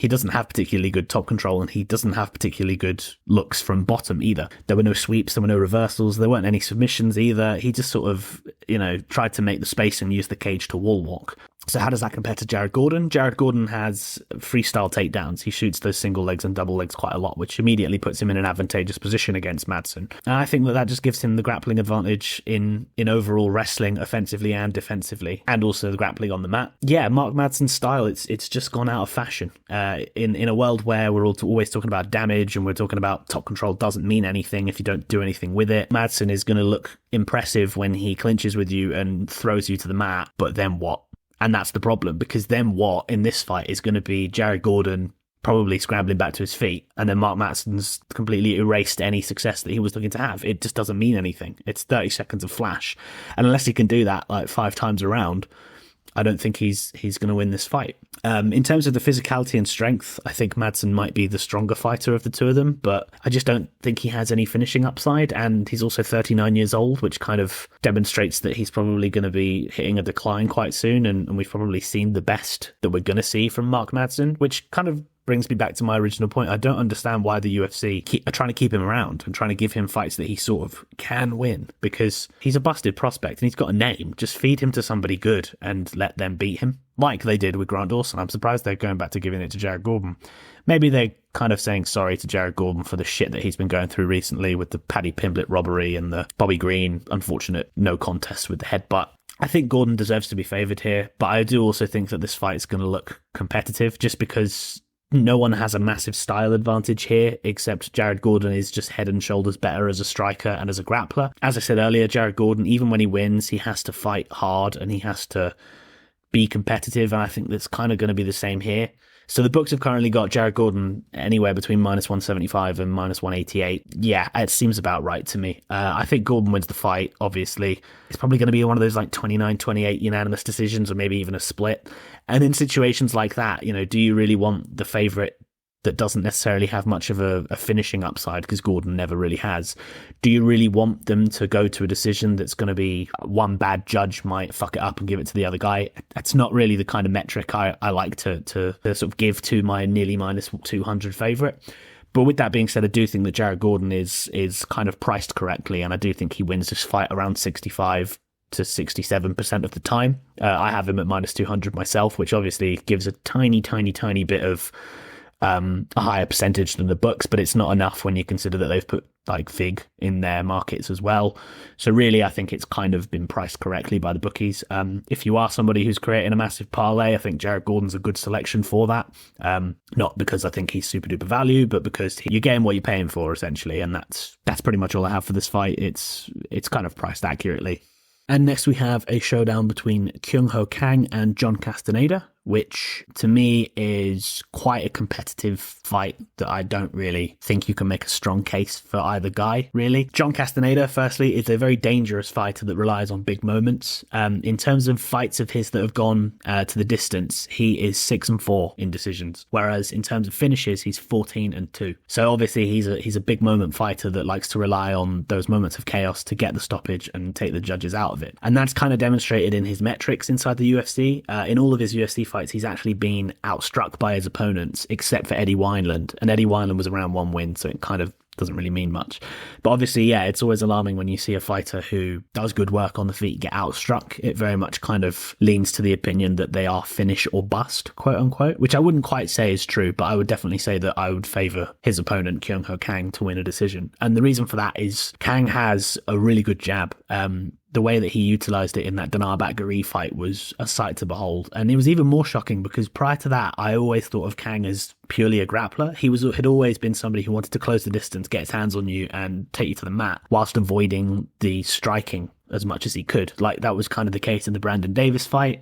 He doesn't have particularly good top control, and he doesn't have particularly good looks from bottom either. There were no sweeps, there were no reversals, there weren't any submissions either. He just sort of, tried to make the space and use the cage to wall walk. So how does that compare to Jared Gordon? Jared Gordon has freestyle takedowns. He shoots those single legs and double legs quite a lot, which immediately puts him in an advantageous position against Madsen. And I think that just gives him the grappling advantage in overall wrestling, offensively and defensively, and also the grappling on the mat. Yeah, Mark Madsen's style, it's just gone out of fashion. In a world where we're always talking about damage and we're talking about top control doesn't mean anything if you don't do anything with it, Madsen is going to look impressive when he clinches with you and throws you to the mat, but then what? And that's the problem, because then what in this fight is going to be Jared Gordon probably scrambling back to his feet, and then Mark Madsen's completely erased any success that he was looking to have. It just doesn't mean anything. It's 30 seconds of flash. And unless he can do that like 5 times around, I don't think he's going to win this fight. In terms of the physicality and strength, I think Madsen might be the stronger fighter of the two of them, but I just don't think he has any finishing upside, and he's also 39 years old, which kind of demonstrates that he's probably going to be hitting a decline quite soon, and we've probably seen the best that we're going to see from Mark Madsen, which kind of brings me back to my original point. I don't understand why the UFC are trying to keep him around and trying to give him fights that he sort of can win, because he's a busted prospect and he's got a name. Just feed him to somebody good and let them beat him, like they did with Grant Dawson. I'm surprised they're going back to giving it to Jared Gordon. Maybe they're kind of saying sorry to Jared Gordon for the shit that he's been going through recently with the Paddy Pimblett robbery and the Bobby Green unfortunate no contest with the headbutt. I think Gordon deserves to be favoured here, but I do also think that this fight is going to look competitive, just because no one has a massive style advantage here, except Jared Gordon is just head and shoulders better as a striker and as a grappler. As I said earlier, Jared Gordon, even when he wins, he has to fight hard and he has to be competitive, and I think that's kind of going to be the same here. So the books have currently got Jared Gordon anywhere between -175 and -188. Yeah, it seems about right to me. I think Gordon wins the fight, obviously. It's probably going to be one of those like 29-28 unanimous decisions, or maybe even a split. And in situations like that, do you really want the favourite that doesn't necessarily have much of a finishing upside, because Gordon never really has? Do you really want them to go to a decision that's going to be one bad judge might fuck it up and give it to the other guy? That's not really the kind of metric I like to sort of give to my nearly -200 favourite. But with that being said, I do think that Jared Gordon is kind of priced correctly, and I do think he wins this fight around 65 to 67% of the time. I have him at minus 200 myself, which obviously gives a tiny bit of a higher percentage than the books, but it's not enough when you consider that they've put like Fig in their markets as well. So really, I think it's kind of been priced correctly by the bookies. If you are somebody who's creating a massive parlay, I think Jared Gordon's a good selection for that. Not because I think he's super duper value, but because you're getting what you're paying for essentially. And that's pretty much all I have for this fight. It's kind of priced accurately. And next we have a showdown between Kyung-Ho Kang and John Castaneda, which to me is quite a competitive fight that I don't really think you can make a strong case for either guy, really. John Castaneda, firstly, is a very dangerous fighter that relies on big moments. In terms of fights of his that have gone to the distance, he is 6-4 in decisions, whereas in terms of finishes, he's 14-2. So obviously he's a big moment fighter that likes to rely on those moments of chaos to get the stoppage and take the judges out of it. And that's kind of demonstrated in his metrics inside the UFC. In all of his UFC fights, he's actually been outstruck by his opponents, except for Eddie Wineland. And Eddie Wineland was around 1 win, so it kind of doesn't really mean much. But obviously, yeah, it's always alarming when you see a fighter who does good work on the feet get outstruck. It very much kind of leans to the opinion that they are finish or bust, quote unquote, which I wouldn't quite say is true, but I would definitely say that I would favour his opponent, Kyung-Ho Kang, to win a decision. And the reason for that is Kang has a really good jab. The way that he utilised it in that Dinar Bakari fight was a sight to behold. And it was even more shocking because prior to that, I always thought of Kang as purely a grappler. He had always been somebody who wanted to close the distance, get his hands on you and take you to the mat whilst avoiding the striking as much as he could. Like that was kind of the case in the Brandon Davis fight.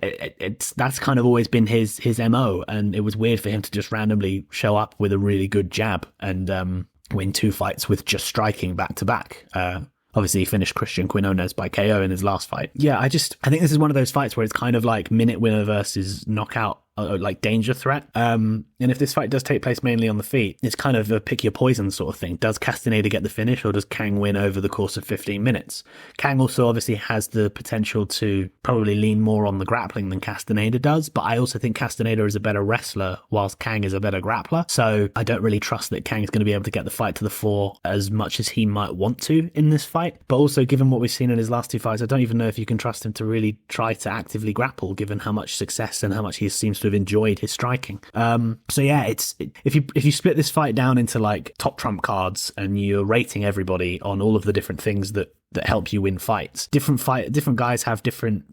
That's kind of always been his MO. And it was weird for him to just randomly show up with a really good jab and win 2 fights with just striking back to back. Obviously, he finished Christian Quinones by KO in his last fight. Yeah, I think this is one of those fights where it's kind of like minute winner versus knockout, like danger threat. And if this fight does take place mainly on the feet, it's kind of a pick your poison sort of thing. Does Castaneda get the finish or does Kang win over the course of 15 minutes? Kang also obviously has the potential to probably lean more on the grappling than Castaneda does, but I also think Castaneda is a better wrestler whilst Kang is a better grappler. So I don't really trust that Kang is going to be able to get the fight to the floor as much as he might want to in this fight. But also, given what we've seen in his last 2 fights, I don't even know if you can trust him to really try to actively grapple, given how much success and how much he seems to have enjoyed his striking. So yeah, if you split this fight down into like top trump cards and you're rating everybody on all of the different things that help you win fights. Different guys have different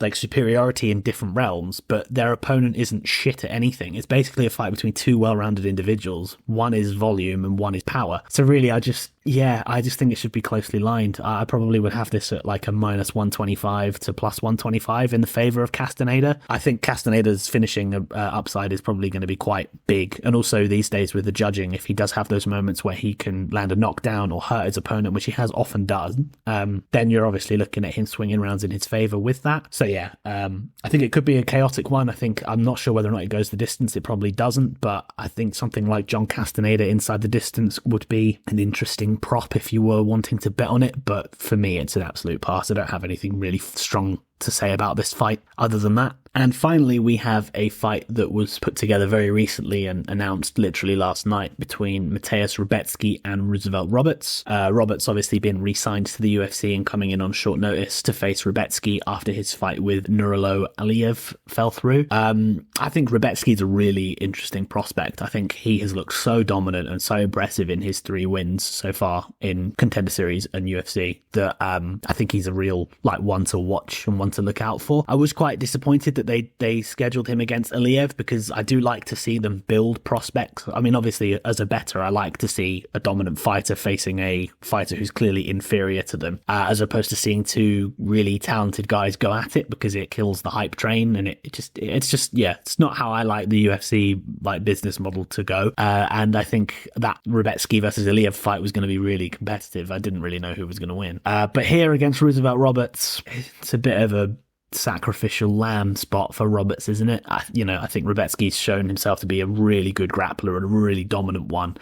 like superiority in different realms, but their opponent isn't shit at anything. It's basically a fight between 2 well-rounded individuals. One is volume and one is power. So really, I just think it should be closely lined. I probably would have this at like a minus 125 to plus 125 in the favour of Castaneda. I think Castaneda's finishing upside is probably going to be quite big. And also these days with the judging, if he does have those moments where he can land a knockdown or hurt his opponent, which he has often done, then you're obviously looking at him swinging rounds in his favour with that. So yeah, I think it could be a chaotic one. I'm not sure whether or not it goes the distance. It probably doesn't, but I think something like John Castaneda inside the distance would be an interesting prop if you were wanting to bet on it. But for me, it's an absolute pass. I don't have anything really strong to say about this fight other than that. And finally, we have a fight that was put together very recently and announced literally last night between Mateusz Rebecki and Roosevelt Roberts. Roberts obviously been re-signed to the UFC and coming in on short notice to face Rebecki after his fight with Nurullo Aliyev fell through. I think Rebecki's a really interesting prospect. I think he has looked so dominant and so impressive in his 3 wins so far in Contender Series and UFC that I think he's a real one to watch and one to look out for. I was quite disappointed that they scheduled him against Aliyev because I do like to see them build prospects. I mean, obviously, as a bettor, I like to see a dominant fighter facing a fighter who's clearly inferior to them, as opposed to seeing 2 really talented guys go at it because it kills the hype train and it's not how I like the UFC business model to go. And I think that Rebecki versus Aliyev fight was going to be really competitive. I didn't really know who was going to win. But here against Roosevelt Roberts, it's a bit of a sacrificial lamb spot for Roberts, isn't it? I think Rebecki's shown himself to be a really good grappler and a really dominant one,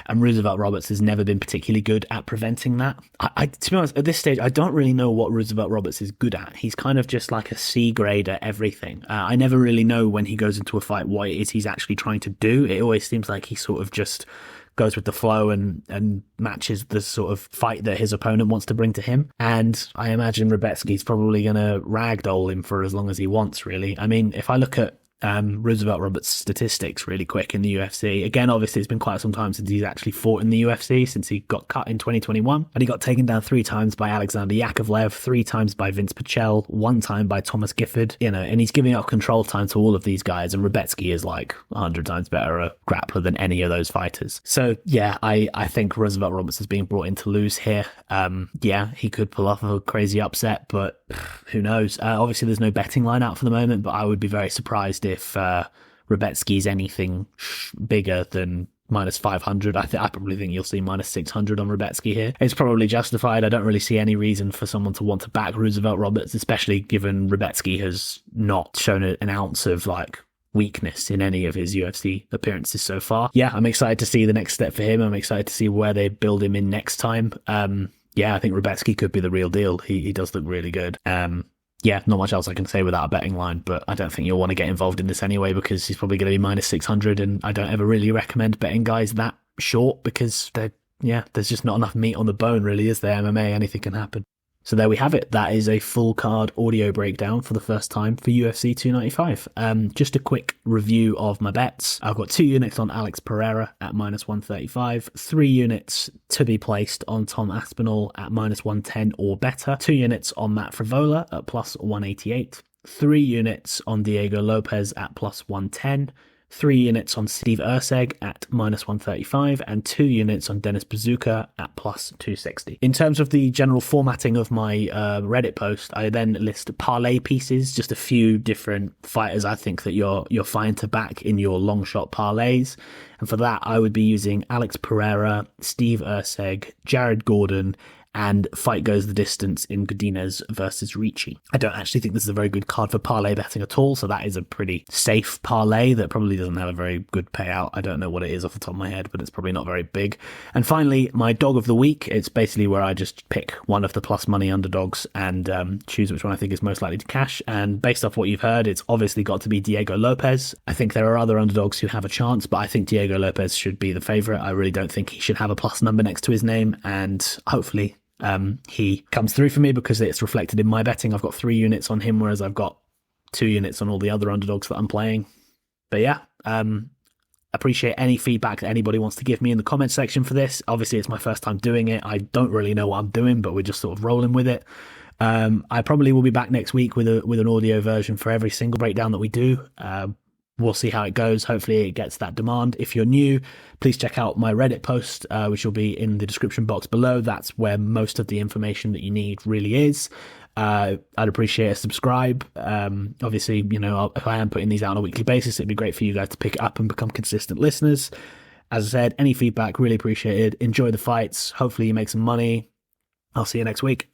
and Roosevelt Roberts has never been particularly good at preventing that. To be honest, at this stage, I don't really know what Roosevelt Roberts is good at. He's kind of just like a C grade at everything. I never really know when he goes into a fight what it is he's actually trying to do. It always seems like he sort of just goes with the flow and matches the sort of fight that his opponent wants to bring to him. And I imagine Rebecki's probably going to ragdoll him for as long as he wants, really. I mean, if I look at Roosevelt Roberts' statistics really quick in the UFC. Again, obviously, it's been quite some time since he's actually fought in the UFC, since he got cut in 2021. And he got taken down 3 times by Alexander Yakovlev, 3 times by Vince Pichel, 1 time by Thomas Gifford, and he's giving up control time to all of these guys. And Rebecki is like 100 times better a grappler than any of those fighters. So, yeah, I think Roosevelt Roberts is being brought in to lose here. Yeah, he could pull off a crazy upset, but who knows? Obviously, there's no betting line out for the moment, but I would be very surprised if Rebecki's anything bigger than minus 500. I probably think you'll see minus 600 on Rebecki here. It's probably justified. I don't really see any reason for someone to want to back Roosevelt Roberts, especially given Rebecki has not shown an ounce of weakness in any of his UFC appearances so far. Yeah, I'm excited to see the next step for him. I'm excited to see where they build him in next time. Yeah, I think Rebecki could be the real deal. He does look really good. Yeah, not much else I can say without a betting line, but I don't think you'll want to get involved in this anyway because he's probably going to be minus 600, and I don't ever really recommend betting guys that short because there's just not enough meat on the bone, really, is there? MMA, anything can happen. So there we have it. That is a full card audio breakdown for the first time for UFC 295. Just a quick review of my bets. I've got 2 units on Alex Pereira at minus 135, 3 units to be placed on Tom Aspinall at minus 110 or better, 2 units on Matt Frevola at plus 188, 3 units on Diego Lopes at plus 110, 3 units on Steve Erceg at minus 135, and 2 units on Dennis Buzukja at plus 260. In terms of the general formatting of my Reddit post, I then list parlay pieces, just a few different fighters I think that you're fine to back in your long shot parlays. And for that, I would be using Alex Pereira, Steve Erceg, Jared Gordon, and fight goes the distance in Godinez versus Ricci. I don't actually think this is a very good card for parlay betting at all, so that is a pretty safe parlay that probably doesn't have a very good payout. I don't know what it is off the top of my head, but it's probably not very big. And finally, my dog of the week, it's basically where I just pick one of the plus money underdogs and choose which one I think is most likely to cash. And based off what you've heard, it's obviously got to be Diego Lopes. I think there are other underdogs who have a chance, but I think Diego Lopes should be the favourite. I really don't think he should have a plus number next to his name, and hopefully he comes through for me because it's reflected in my betting. I've got 3 units on him, whereas I've got 2 units on all the other underdogs that I'm playing. But yeah, appreciate any feedback that anybody wants to give me in the comments section for this. Obviously, it's my first time doing it. I don't really know what I'm doing, but we're just sort of rolling with it. I probably will be back next week with an audio version for every single breakdown that we do. We'll see how it goes. Hopefully it gets that demand. If you're new, please check out my Reddit post, which will be in the description box below. That's where most of the information that you need really is. I'd appreciate a subscribe. Obviously, if I am putting these out on a weekly basis, it'd be great for you guys to pick it up and become consistent listeners. As I said, any feedback, really appreciated. Enjoy the fights. Hopefully you make some money. I'll see you next week.